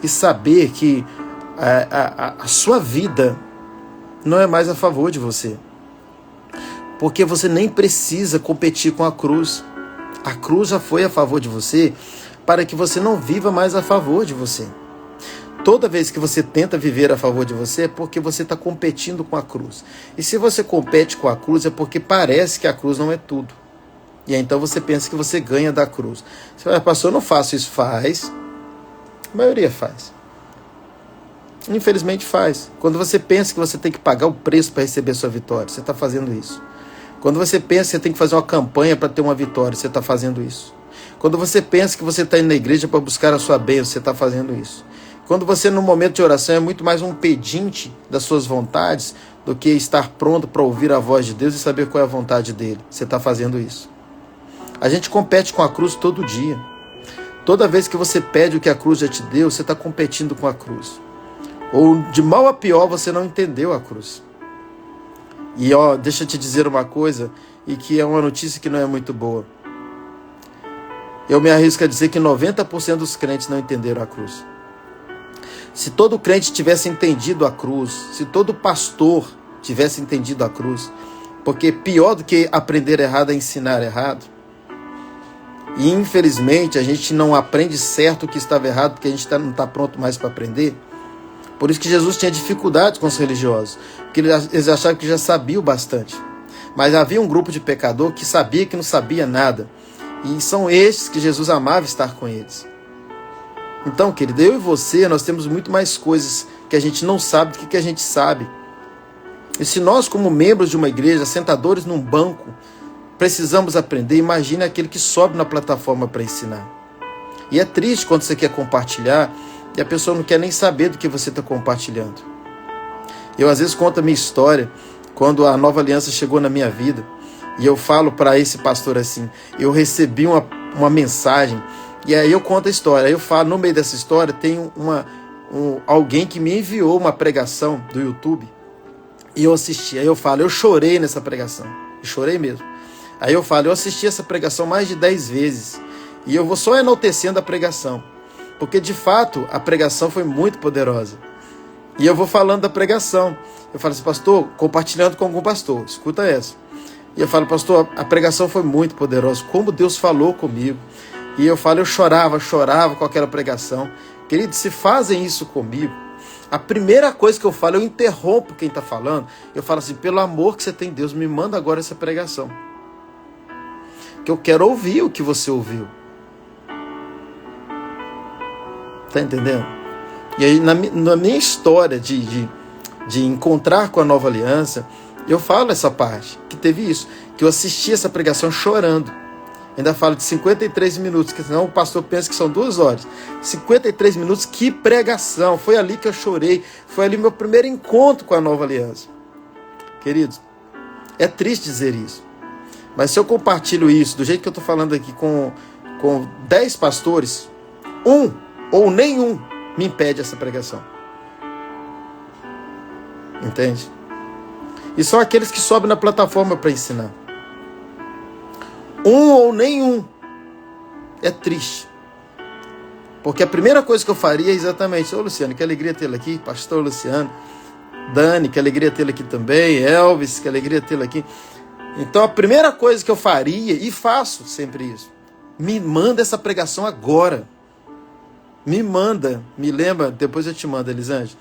E saber que a sua vida não é mais a favor de você. Porque você nem precisa competir com a cruz. A cruz já foi a favor de você para que você não viva mais a favor de você. Toda vez que você tenta viver a favor de você é porque você está competindo com a cruz. E se você compete com a cruz é porque parece que a cruz não é tudo. E aí, então você pensa que você ganha da cruz. Você fala, pastor, eu não faço isso. Faz. A maioria faz. Infelizmente faz. Quando você pensa que você tem que pagar o preço para receber sua vitória, você está fazendo isso. Quando você pensa que você tem que fazer uma campanha para ter uma vitória, você está fazendo isso. Quando você pensa que você está indo na igreja para buscar a sua bênção, você está fazendo isso. Quando você, no momento de oração, é muito mais um pedinte das suas vontades do que estar pronto para ouvir a voz de Deus e saber qual é a vontade dele. Você está fazendo isso. A gente compete com a cruz todo dia. Toda vez que você pede o que a cruz já te deu, você está competindo com a cruz. Ou de mal a pior, você não entendeu a cruz. E deixa eu te dizer uma coisa, e que é uma notícia que não é muito boa. Eu me arrisco a dizer que 90% dos crentes não entenderam a cruz. Se todo crente tivesse entendido a cruz, se todo pastor tivesse entendido a cruz, porque pior do que aprender errado é ensinar errado. E infelizmente a gente não aprende certo o que estava errado, porque a gente não está pronto mais para aprender. Por isso que Jesus tinha dificuldades com os religiosos, porque eles achavam que já sabiam bastante. Mas havia um grupo de pecador que sabia que não sabia nada. E são estes que Jesus amava estar com eles. Então, querido, eu e você, nós temos muito mais coisas que a gente não sabe do que a gente sabe. E se nós, como membros de uma igreja, sentadores num banco, precisamos aprender, imagine aquele que sobe na plataforma para ensinar. E é triste quando você quer compartilhar e a pessoa não quer nem saber do que você está compartilhando. Eu às vezes conto a minha história, quando a Nova Aliança chegou na minha vida, e eu falo para esse pastor assim, eu recebi uma mensagem, e aí eu conto a história. Aí eu falo, no meio dessa história, tem alguém que me enviou uma pregação do YouTube, e eu assisti. Aí eu falo, eu chorei nessa pregação, eu chorei mesmo. Aí eu falo, eu assisti essa pregação mais de 10 vezes, e eu vou só enaltecendo a pregação, porque de fato a pregação foi muito poderosa. E eu vou falando da pregação. Eu falo assim, pastor, compartilhando com algum pastor, escuta essa. E eu falo, pastor, a pregação foi muito poderosa, como Deus falou comigo. E eu falo, eu chorava com aquela pregação. Queridos, se fazem isso comigo, a primeira coisa que eu falo, eu interrompo quem está falando. Eu falo assim, pelo amor que você tem em Deus, me manda agora essa pregação, que eu quero ouvir o que você ouviu. Tá entendendo? E aí, na minha história de encontrar com a Nova Aliança, eu falo essa parte, que teve isso, que eu assisti essa pregação chorando. Ainda falo de 53 minutos, que senão o pastor pensa que são 2 horas. 53 minutos, que pregação! Foi ali que eu chorei, foi ali meu primeiro encontro com a Nova Aliança. Queridos, é triste dizer isso, mas se eu compartilho isso do jeito que eu estou falando aqui com 10 pastores, um ou nenhum me impede essa pregação. Entende? E são aqueles que sobem na plataforma para ensinar. Um ou nenhum. É triste. Porque a primeira coisa que eu faria é exatamente, ô Luciano, que alegria tê-lo aqui, pastor Luciano, Dani, que alegria tê-lo aqui também, Elvis, que alegria tê-lo aqui. Então a primeira coisa que eu faria, e faço sempre isso, me manda essa pregação agora. Me manda, me lembra, depois eu te mando, Elisângela.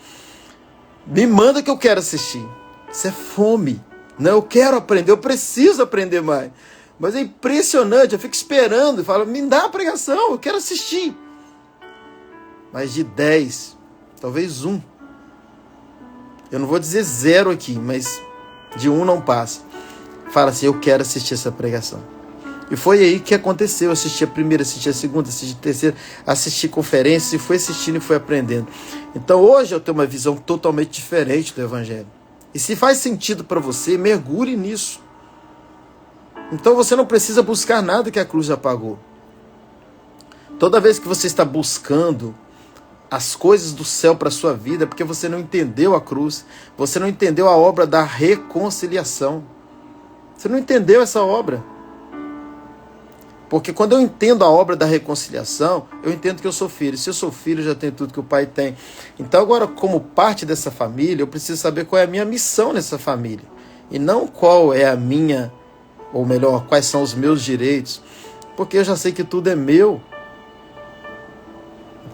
Me manda que eu quero assistir. Isso é fome. Não, eu quero aprender, eu preciso aprender mais. Mas é impressionante, eu fico esperando e falo, me dá a pregação, eu quero assistir. Mas de 10, talvez 1. Eu não vou dizer 0 aqui, mas de 1 não passa. Fala assim, eu quero assistir essa pregação. E foi aí que aconteceu. Eu assisti a primeira, assisti a segunda, assisti a terceira, assisti conferências e fui assistindo e fui aprendendo. Então hoje eu tenho uma visão totalmente diferente do Evangelho. E se faz sentido para você, mergulhe nisso. Então você não precisa buscar nada que a cruz já pagou. Toda vez que você está buscando as coisas do céu para a sua vida, é porque você não entendeu a cruz, você não entendeu a obra da reconciliação. Você não entendeu essa obra. Porque quando eu entendo a obra da reconciliação, eu entendo que eu sou filho. Se eu sou filho, eu já tenho tudo que o pai tem. Então agora, como parte dessa família, eu preciso saber qual é a minha missão nessa família. E não qual é a minha, ou melhor, quais são os meus direitos. Porque eu já sei que tudo é meu.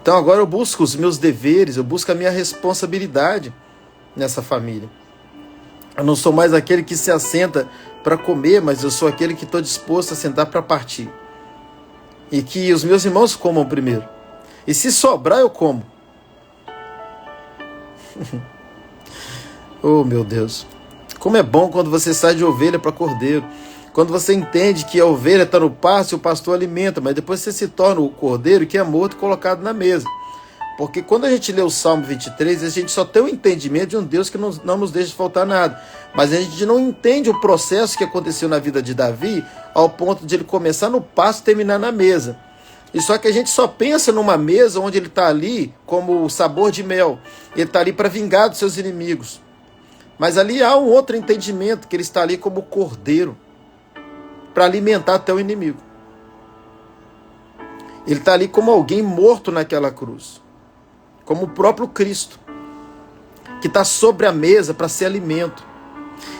Então agora eu busco os meus deveres, eu busco a minha responsabilidade nessa família. Eu não sou mais aquele que se assenta para comer, mas eu sou aquele que estou disposto a sentar para partir. E que os meus irmãos comam primeiro. E se sobrar, eu como. Oh, meu Deus. Como é bom quando você sai de ovelha para cordeiro. Quando você entende que a ovelha está no pasto e o pastor alimenta, mas depois você se torna o cordeiro que é morto e colocado na mesa. Porque quando a gente lê o Salmo 23, a gente só tem o entendimento de um Deus que não nos deixa faltar nada. Mas a gente não entende o processo que aconteceu na vida de Davi, ao ponto de ele começar no pasto e terminar na mesa. E só que a gente só pensa numa mesa onde ele está ali como o sabor de mel. Ele está ali para vingar dos seus inimigos. Mas ali há um outro entendimento, que ele está ali como cordeiro, para alimentar até o inimigo. Ele está ali como alguém morto naquela cruz. Como o próprio Cristo, que está sobre a mesa para ser alimento.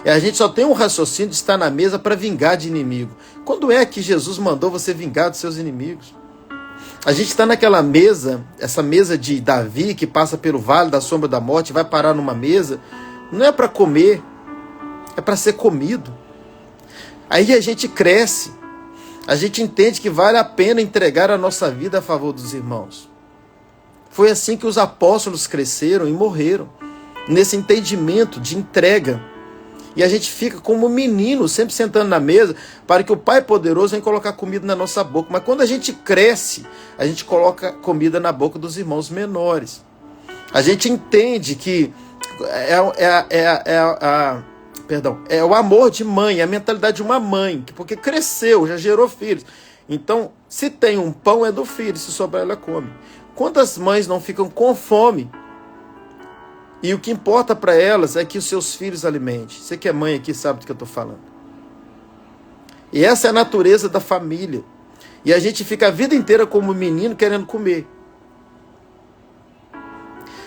E a gente só tem um raciocínio de estar na mesa para vingar de inimigo. Quando é que Jesus mandou você vingar dos seus inimigos? A gente está naquela mesa, essa mesa de Davi, que passa pelo vale da sombra da morte, vai parar numa mesa, não é para comer, é para ser comido. Aí a gente cresce, a gente entende que vale a pena entregar a nossa vida a favor dos irmãos. Foi assim que os apóstolos cresceram e morreram, nesse entendimento de entrega. E a gente fica como um menino, sempre sentando na mesa, para que o Pai poderoso venha colocar comida na nossa boca. Mas quando a gente cresce, a gente coloca comida na boca dos irmãos menores. A gente entende que é o amor de mãe, é a mentalidade de uma mãe, porque cresceu, já gerou filhos. Então, se tem um pão, é do filho, se sobrar, ela come. Quantas mães não ficam com fome? E o que importa para elas é que os seus filhos alimentem. Você que é mãe aqui sabe do que eu estou falando. E essa é a natureza da família. E a gente fica a vida inteira como menino querendo comer.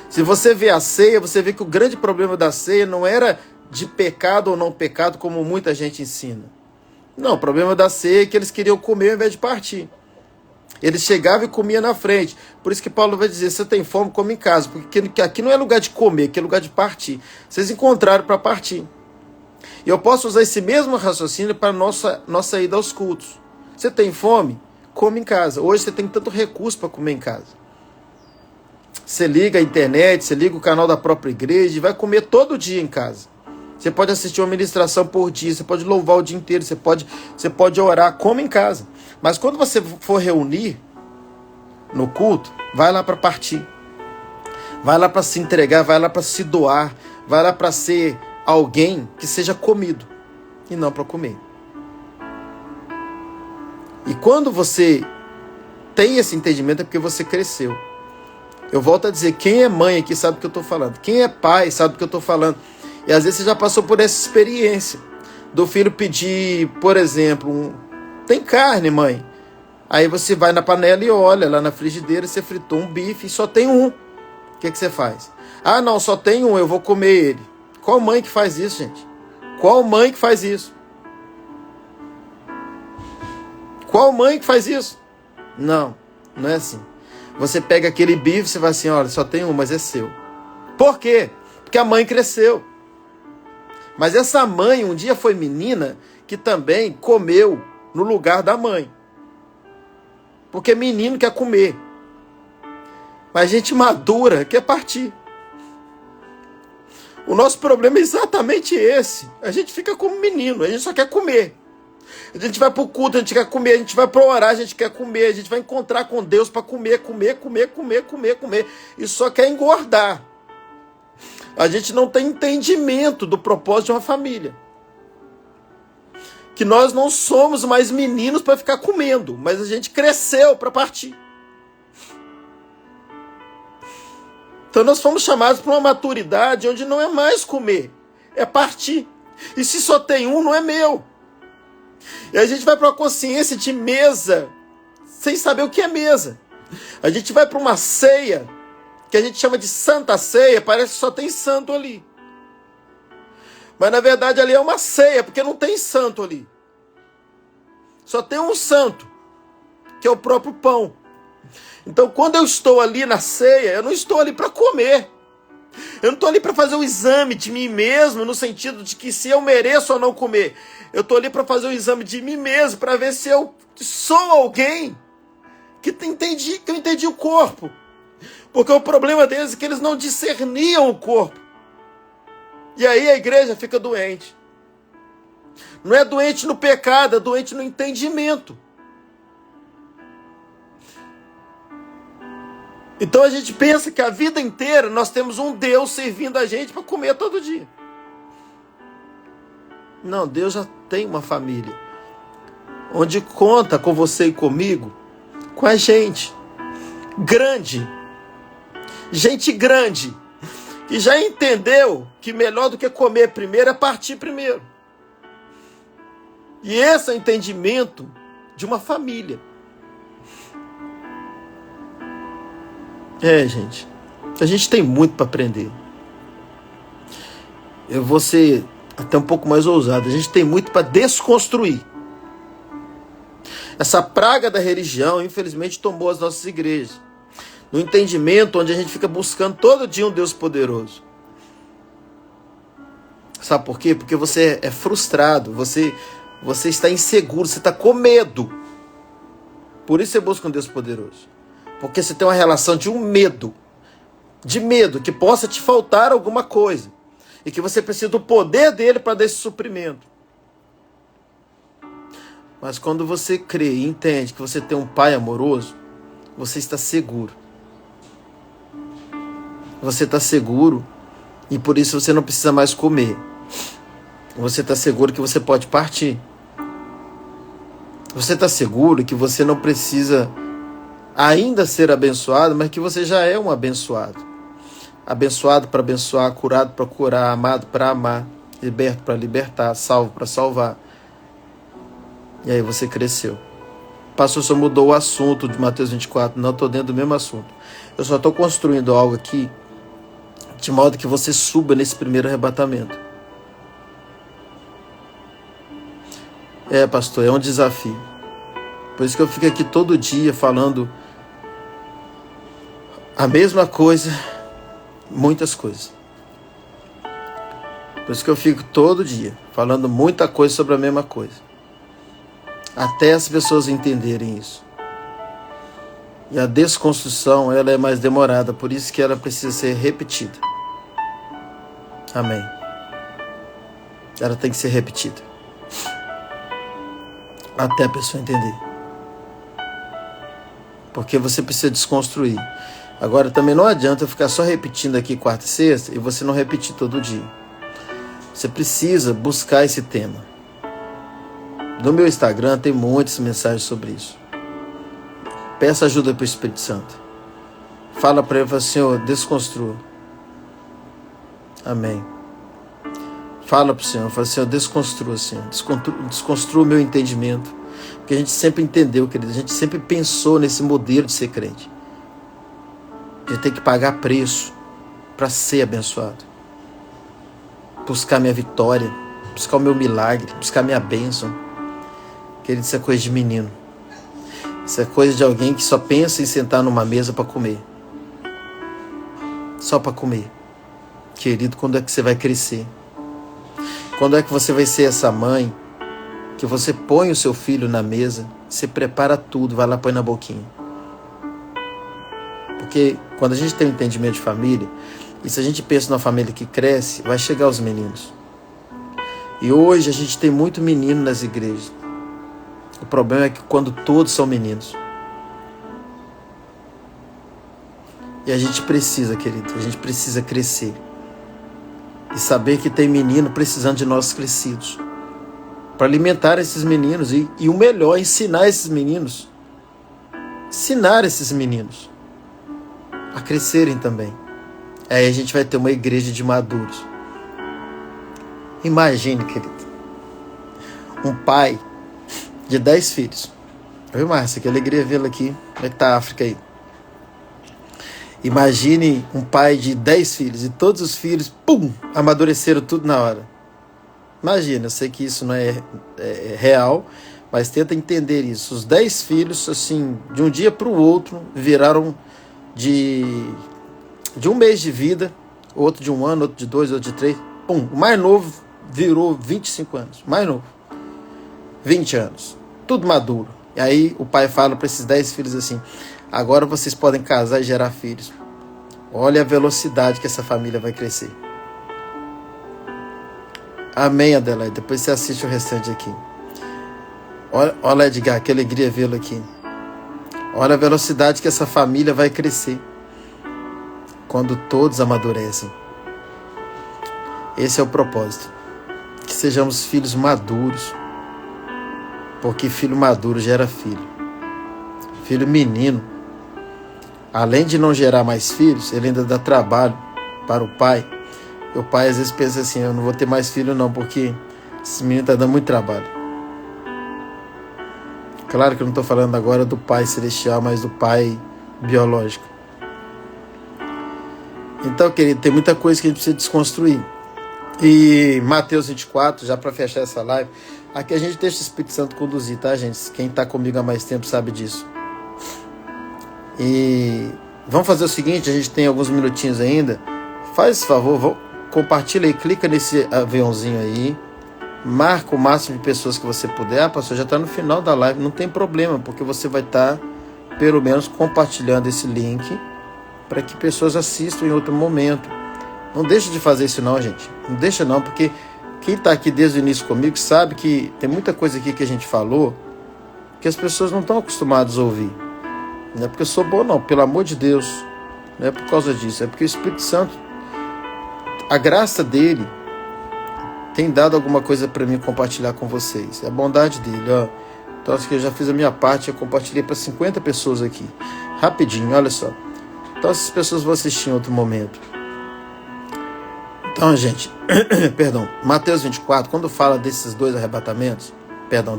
Se você vê a ceia, você vê que o grande problema da ceia não era de pecado ou não pecado, como muita gente ensina. Não, o problema da ceia é que eles queriam comer ao invés de partir. Eles chegavam e comiam na frente. Por isso que Paulo vai dizer, se você tem fome, come em casa. Porque aqui não é lugar de comer, aqui é lugar de partir. Vocês encontraram para partir. E eu posso usar esse mesmo raciocínio para nossa ida aos cultos. Você tem fome? Come em casa. Hoje você tem tanto recurso para comer em casa. Você liga a internet, você liga o canal da própria igreja e vai comer todo dia em casa. Você pode assistir uma ministração por dia, você pode louvar o dia inteiro, você pode orar, come em casa. Mas quando você for reunir no culto, vai lá para partir. Vai lá para se entregar, vai lá para se doar, vai lá para ser alguém que seja comido e não para comer. E quando você tem esse entendimento é porque você cresceu. Eu volto a dizer, quem é mãe aqui sabe do que eu estou falando. Quem é pai sabe do que eu estou falando. E às vezes você já passou por essa experiência do filho pedir, por exemplo, tem carne, mãe? Aí você vai na panela e olha, lá na frigideira você fritou um bife e só tem um. O que você faz? Ah, não, só tem um, eu vou comer ele. Qual mãe que faz isso, gente? Qual mãe que faz isso? Qual mãe que faz isso? Não, não é assim. Você pega aquele bife e você vai assim, olha, só tem um, mas é seu. Por quê? Porque a mãe cresceu. Mas essa mãe um dia foi menina que também comeu no lugar da mãe. Porque menino quer comer. Mas gente madura quer partir. O nosso problema é exatamente esse. A gente fica como menino, a gente só quer comer. A gente vai para o culto, a gente quer comer, a gente vai para orar, a gente quer comer, a gente vai encontrar com Deus para comer. E só quer engordar. A gente não tem entendimento do propósito de uma família. Que nós não somos mais meninos para ficar comendo, mas a gente cresceu para partir. Então nós fomos chamados para uma maturidade onde não é mais comer, é partir. E se só tem um, não é meu. E a gente vai para uma consciência de mesa, sem saber o que é mesa. A gente vai para uma ceia, que a gente chama de Santa Ceia, parece que só tem santo ali. Mas na verdade ali é uma ceia, porque não tem santo ali. Só tem um santo, que é o próprio pão. Então quando eu estou ali na ceia, eu não estou ali para comer. Eu não estou ali para fazer um exame de mim mesmo, no sentido de que se eu mereço ou não comer. Eu estou ali para fazer um exame de mim mesmo, para ver se eu sou alguém que eu entendi o corpo. Porque o problema deles é que eles não discerniam o corpo. E aí a igreja fica doente. Não é doente no pecado, é doente no entendimento. Então a gente pensa que a vida inteira nós temos um Deus servindo a gente para comer todo dia. Não, Deus já tem uma família. Onde conta com você e comigo, com a gente. Grande. Gente grande. Que já entendeu que melhor do que comer primeiro é partir primeiro. E esse é o entendimento de uma família. Gente, a gente tem muito para aprender. Eu vou ser até um pouco mais ousado. A gente tem muito para desconstruir. Essa praga da religião, infelizmente, tomou as nossas igrejas. No entendimento onde a gente fica buscando todo dia um Deus poderoso. Sabe por quê? Porque você é frustrado, você está inseguro, você está com medo. Por isso você busca um Deus poderoso. Porque você tem uma relação de medo que possa te faltar alguma coisa. E que você precisa do poder dele para dar esse suprimento. Mas quando você crê e entende que você tem um pai amoroso, você está seguro. Você está seguro E por isso você não precisa mais comer. Você está seguro que você pode partir. Você está seguro que você não precisa ainda ser abençoado, mas que você já é um abençoado. Abençoado para abençoar, curado para curar, amado para amar, liberto para libertar, salvo para salvar. E aí você cresceu. Pastor, só mudou o assunto de Mateus 24. Não, estou dentro do mesmo assunto. Eu só estou construindo algo aqui de modo que você suba nesse primeiro arrebatamento. Pastor, é um desafio. Por isso que eu fico aqui todo dia falando a mesma coisa, muitas coisas. Por isso que eu fico todo dia falando muita coisa sobre a mesma coisa. Até as pessoas entenderem isso. E a desconstrução, ela é mais demorada, por isso que ela precisa ser repetida. Amém. Ela tem que ser repetida. Até a pessoa entender. Porque você precisa desconstruir. Agora também não adianta eu ficar só repetindo aqui quarta e sexta e você não repetir todo dia. Você precisa buscar esse tema. No meu Instagram tem muitas mensagens sobre isso. Peça ajuda para o Espírito Santo. Fala para ele, fala, Senhor, desconstrua. Amém. Fala para o Senhor, fala, Senhor, desconstrua, Senhor. Desconstrua o meu entendimento. Porque a gente sempre entendeu, querido, a gente sempre pensou nesse modelo de ser crente. De ter que pagar preço para ser abençoado. Buscar minha vitória, buscar o meu milagre, buscar minha bênção. Querido, isso é coisa de menino. Isso é coisa de alguém que só pensa em sentar numa mesa para comer. Só para comer. Querido, quando é que você vai crescer? Quando é que você vai ser essa mãe que você põe o seu filho na mesa, você prepara tudo, vai lá põe na boquinha? Porque quando a gente tem um entendimento de família, e se a gente pensa numa família que cresce, vai chegar os meninos. E hoje a gente tem muito menino nas igrejas. O problema é que quando todos são meninos. E a gente precisa, querido, a gente precisa crescer. E saber que tem menino precisando de nós crescidos. Para alimentar esses meninos. E o melhor, ensinar esses meninos. Ensinar esses meninos a crescerem também. Aí a gente vai ter uma igreja de maduros. Imagine, querido, um pai de 10 filhos. Oi, Márcia, que alegria vê-la aqui. Como é que tá a África aí? Imagine um pai de 10 filhos e todos os filhos, amadureceram tudo na hora. Imagina, eu sei que isso não é real, mas tenta entender isso. Os 10 filhos, assim, de um dia para o outro, viraram de um mês de vida, outro de 1 ano, outro de 2, outro de 3. O mais novo virou 25 anos. Mais novo. 20 anos. Tudo maduro. E aí o pai fala para esses 10 filhos assim: agora vocês podem casar e gerar filhos. Olha a velocidade que essa família vai crescer. Amém, Adelaide. Depois você assiste o restante aqui. Olha, Edgar, que alegria vê-lo aqui. Olha a velocidade que essa família vai crescer quando todos amadurecem. Esse é o propósito. Que sejamos filhos maduros. Porque filho maduro gera filho. Filho menino, além de não gerar mais filhos, ele ainda dá trabalho para o pai. E o pai às vezes pensa assim: eu não vou ter mais filho não, porque esse menino está dando muito trabalho. Claro que eu não estou falando agora do pai celestial, mas do pai biológico. Então, querido, tem muita coisa que a gente precisa desconstruir. E Mateus 24, já para fechar essa live, aqui a gente deixa o Espírito Santo conduzir, tá, gente? Quem está comigo há mais tempo sabe disso. E vamos fazer o seguinte, a gente tem alguns minutinhos ainda. Faz esse favor, compartilha aí, clica nesse aviãozinho aí, marca o máximo de pessoas que você puder. Ah, pastor, já está no final da live, não tem problema, porque você vai estar, pelo menos, compartilhando esse link para que pessoas assistam em outro momento. Não deixa de fazer isso não, gente. Não deixa não, porque quem está aqui desde o início comigo sabe que tem muita coisa aqui que a gente falou que as pessoas não estão acostumadas a ouvir. Não é porque eu sou bom não, pelo amor de Deus. Não é por causa disso, é porque o Espírito Santo a graça dele tem dado alguma coisa para mim compartilhar com vocês. É a bondade dele, ó. Então acho que eu já fiz a minha parte, eu compartilhei para 50 pessoas aqui. Rapidinho, olha só. Então essas pessoas vão assistir em outro momento. Então, gente, perdão, Mateus 24, quando fala desses dois arrebatamentos,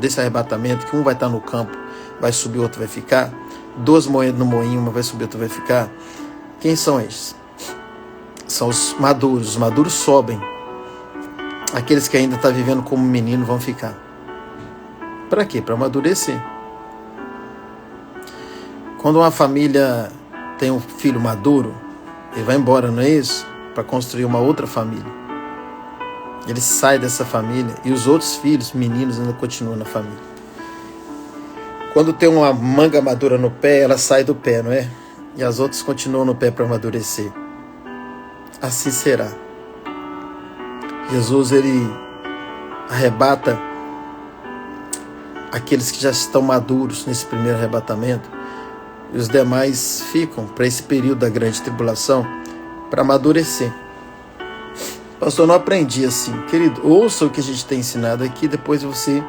desse arrebatamento, que um vai estar no campo, vai subir, o outro vai ficar, 2 moendo no moinho, uma vai subir, outra vai ficar. Quem são esses? São os maduros sobem. Aqueles que ainda estão vivendo como menino vão ficar. Para quê? Para amadurecer. Quando uma família tem um filho maduro, ele vai embora, não é isso? Para construir uma outra família. Ele sai dessa família e os outros filhos, meninos, ainda continuam na família. Quando tem uma manga madura no pé, ela sai do pé, não é? E as outras continuam no pé para amadurecer. Assim será. Jesus, ele arrebata aqueles que já estão maduros nesse primeiro arrebatamento, e os demais ficam para esse período da grande tribulação para amadurecer. Pastor, eu não aprendi assim. Querido, ouça o que a gente tem ensinado aqui, depois você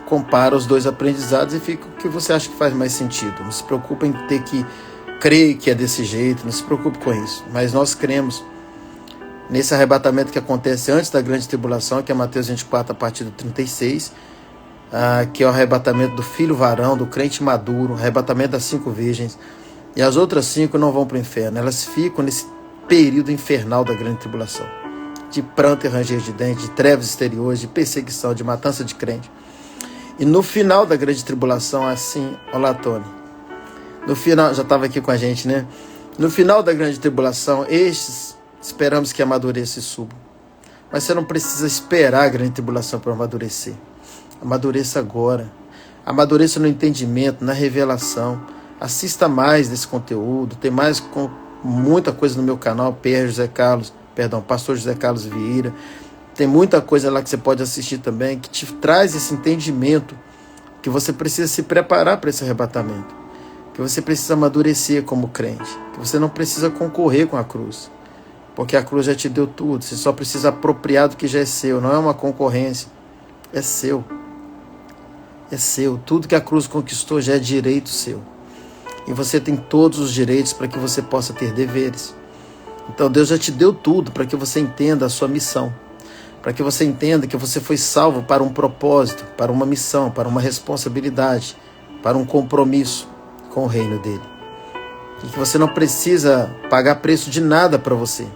compara os dois aprendizados e fica o que você acha que faz mais sentido. Não se preocupe em ter que crer que é desse jeito, não se preocupe com isso. Mas nós cremos nesse arrebatamento que acontece antes da grande tribulação, que é Mateus 24, a partir do 36, que é o arrebatamento do filho varão, do crente maduro, o arrebatamento das 5 virgens. E as outras 5 não vão para o inferno, elas ficam nesse período infernal da grande tribulação, de pranto e ranger de dentes, de trevas exteriores, de perseguição, de matança de crente. E no final da grande tribulação, assim, olá, Tony, no final, já estava aqui com a gente, né? No final da grande tribulação, estes esperamos que amadureça e suba. Mas você não precisa esperar a grande tribulação para amadurecer. Amadureça agora. Amadureça no entendimento, na revelação. Assista mais desse conteúdo. Tem muita coisa no meu canal, Pastor José Carlos Vieira. Tem muita coisa lá que você pode assistir também, que te traz esse entendimento que você precisa se preparar para esse arrebatamento, que você precisa amadurecer como crente, que você não precisa concorrer com a cruz, porque a cruz já te deu tudo. Você só precisa apropriar do que já é seu. Não é uma concorrência, é seu. É seu. Tudo que a cruz conquistou já é direito seu. E você tem todos os direitos para que você possa ter deveres. Então Deus já te deu tudo para que você entenda a sua missão, para que você entenda que você foi salvo para um propósito, para uma missão, para uma responsabilidade, para um compromisso com o reino dele. E que você não precisa pagar preço de nada para você,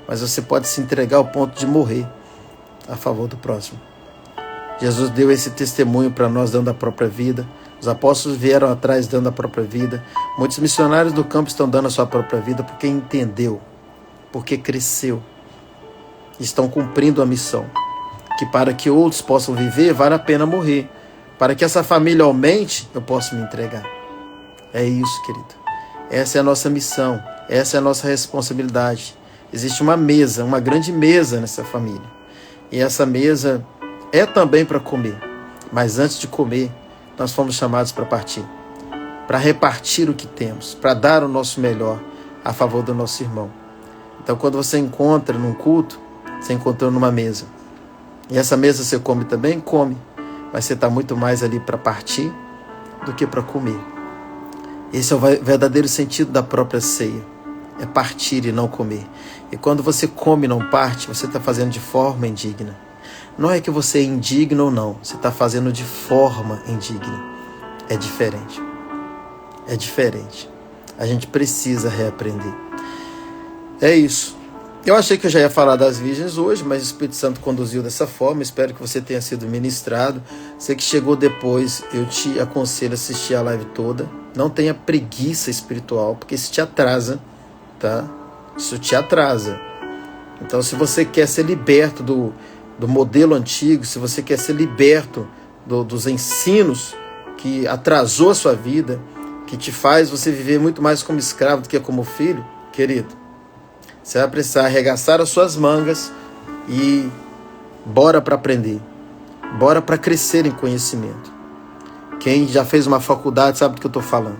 mas você pode se entregar ao ponto de morrer a favor do próximo. Jesus deu esse testemunho para nós dando a própria vida. Os apóstolos vieram atrás dando a própria vida. Muitos missionários do campo estão dando a sua própria vida porque entendeu, porque cresceu. Estão cumprindo a missão. Que para que outros possam viver, vale a pena morrer. Para que essa família aumente, eu posso me entregar. É isso, querido. Essa é a nossa missão. Essa é a nossa responsabilidade. Existe uma mesa, uma grande mesa nessa família. E essa mesa é também para comer. Mas antes de comer, nós fomos chamados para partir. Para repartir o que temos. Para dar o nosso melhor a favor do nosso irmão. Então, quando você encontra num culto, você encontrou numa mesa. E essa mesa você come também? Come. Mas você está muito mais ali para partir do que para comer. Esse é o verdadeiro sentido da própria ceia. É partir e não comer. E quando você come e não parte, você está fazendo de forma indigna. Não é que você é indigno ou não. Você está fazendo de forma indigna. É diferente. É diferente. A gente precisa reaprender. É isso. Eu achei que eu já ia falar das virgens hoje, mas o Espírito Santo conduziu dessa forma. Espero que você tenha sido ministrado. Você que chegou depois, eu te aconselho a assistir a live toda. Não tenha preguiça espiritual, porque isso te atrasa, tá? Isso te atrasa. Então, se você quer ser liberto do modelo antigo, se você quer ser liberto dos ensinos que atrasou a sua vida, que te faz você viver muito mais como escravo do que como filho, querido, você vai precisar arregaçar as suas mangas e bora para aprender. Bora para crescer em conhecimento. Quem já fez uma faculdade sabe do que eu estou falando.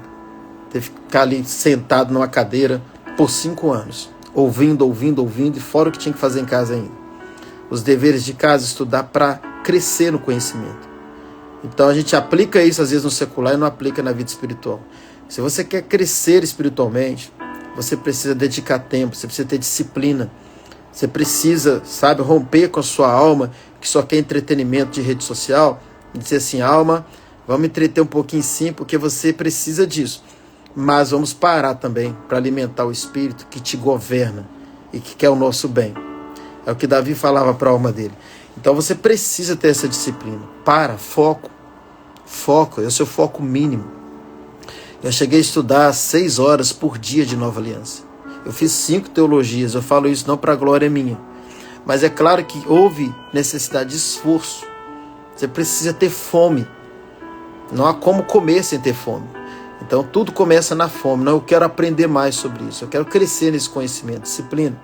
Teve que ficar ali sentado numa cadeira por 5 anos. ouvindo, e fora o que tinha que fazer em casa ainda. Os deveres de casa, estudar para crescer no conhecimento. Então a gente aplica isso às vezes no secular e não aplica na vida espiritual. Se você quer crescer espiritualmente, você precisa dedicar tempo, você precisa ter disciplina. Você precisa, romper com a sua alma, que só quer entretenimento de rede social, e dizer assim, alma, vamos entreter um pouquinho sim, porque você precisa disso. Mas vamos parar também para alimentar o espírito que te governa e que quer o nosso bem. É o que Davi falava para a alma dele. Então você precisa ter essa disciplina. Foco. Foco, é o seu foco mínimo. Eu cheguei a estudar 6 horas por dia de Nova Aliança. Eu fiz 5 teologias, eu falo isso não para a glória minha. Mas é claro que houve necessidade de esforço. Você precisa ter fome. Não há como comer sem ter fome. Então tudo começa na fome. Não, eu quero aprender mais sobre isso. Eu quero crescer nesse conhecimento. Disciplina.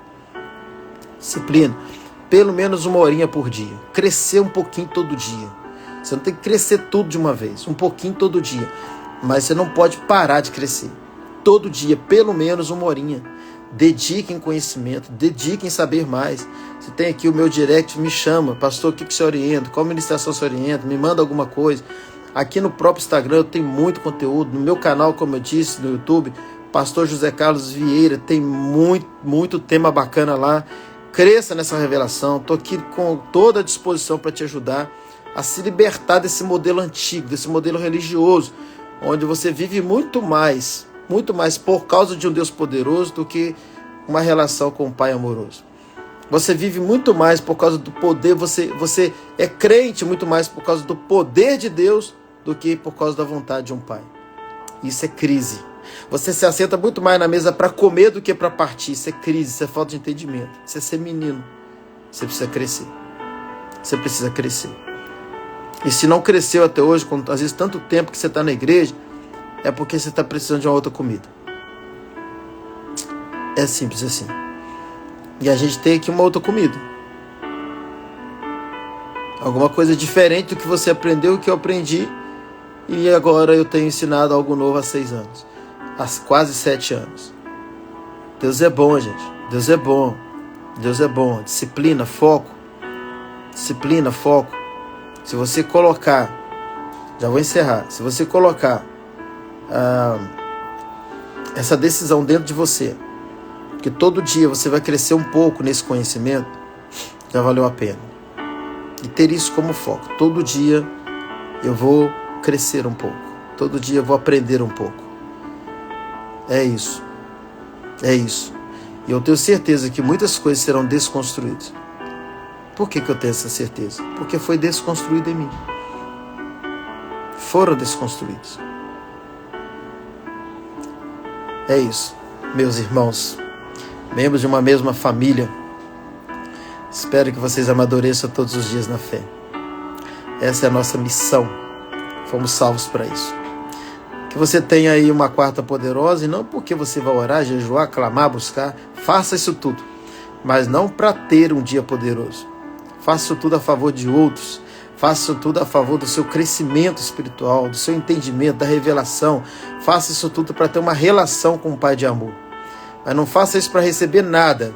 Pelo menos 1 horinha por dia. Crescer um pouquinho todo dia. Você não tem que crescer tudo de uma vez. Um pouquinho todo dia. Mas você não pode parar de crescer. Todo dia, pelo menos 1 horinha. Dedique em conhecimento, dedique em saber mais. Você tem aqui o meu direct, me chama, pastor, o que você orienta? Qual ministração você orienta? Me manda alguma coisa. Aqui no próprio Instagram eu tenho muito conteúdo. No meu canal, como eu disse, no YouTube, pastor José Carlos Vieira, tem muito tema bacana lá. Cresça nessa revelação. Estou aqui com toda a disposição para te ajudar a se libertar desse modelo antigo, desse modelo religioso, onde você vive muito mais por causa de um Deus poderoso do que uma relação com um Pai amoroso. Você vive muito mais por causa do poder, você é crente muito mais por causa do poder de Deus do que por causa da vontade de um Pai. Isso é crise. Você se assenta muito mais na mesa para comer do que para partir. Isso é crise, isso é falta de entendimento. Isso é ser menino. Você precisa crescer. Você precisa crescer. E se não cresceu até hoje, com às vezes tanto tempo que você está na igreja, é porque você está precisando de uma outra comida. É simples assim. E a gente tem aqui uma outra comida. Alguma coisa diferente do que você aprendeu, que eu aprendi. E agora eu tenho ensinado algo novo há 6 anos. Há quase 7 anos. Deus é bom, gente. Deus é bom. Deus é bom. Disciplina, foco. Disciplina, foco. Se você colocar... Já vou encerrar. Se você colocar... essa decisão dentro de você, que todo dia você vai crescer um pouco nesse conhecimento, já valeu a pena. E ter isso como foco. Todo dia eu vou crescer um pouco. Todo dia eu vou aprender um pouco. É isso. É isso. E eu tenho certeza que muitas coisas serão desconstruídas. Por que eu tenho essa certeza? Porque foi desconstruído em mim. Foram desconstruídos. É isso, meus irmãos, membros de uma mesma família. Espero que vocês amadureçam todos os dias na fé. Essa é a nossa missão. Fomos salvos para isso. Que você tenha aí uma quarta poderosa, e não porque você vai orar, jejuar, clamar, buscar. Faça isso tudo, mas não para ter um dia poderoso. Faça isso tudo a favor de outros. Faça isso tudo a favor do seu crescimento espiritual, do seu entendimento, da revelação. Faça isso tudo para ter uma relação com o Pai de amor. Mas não faça isso para receber nada,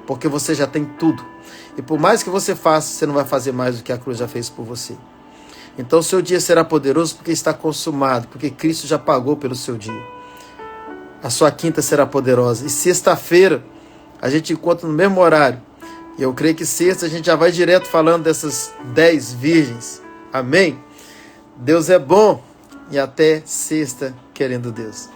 porque você já tem tudo. E por mais que você faça, você não vai fazer mais do que a cruz já fez por você. Então o seu dia será poderoso porque está consumado, porque Cristo já pagou pelo seu dia. A sua quinta será poderosa. E sexta-feira a gente encontra no mesmo horário. E eu creio que sexta a gente já vai direto falando dessas 10 virgens. Amém? Deus é bom. E até sexta, querendo Deus.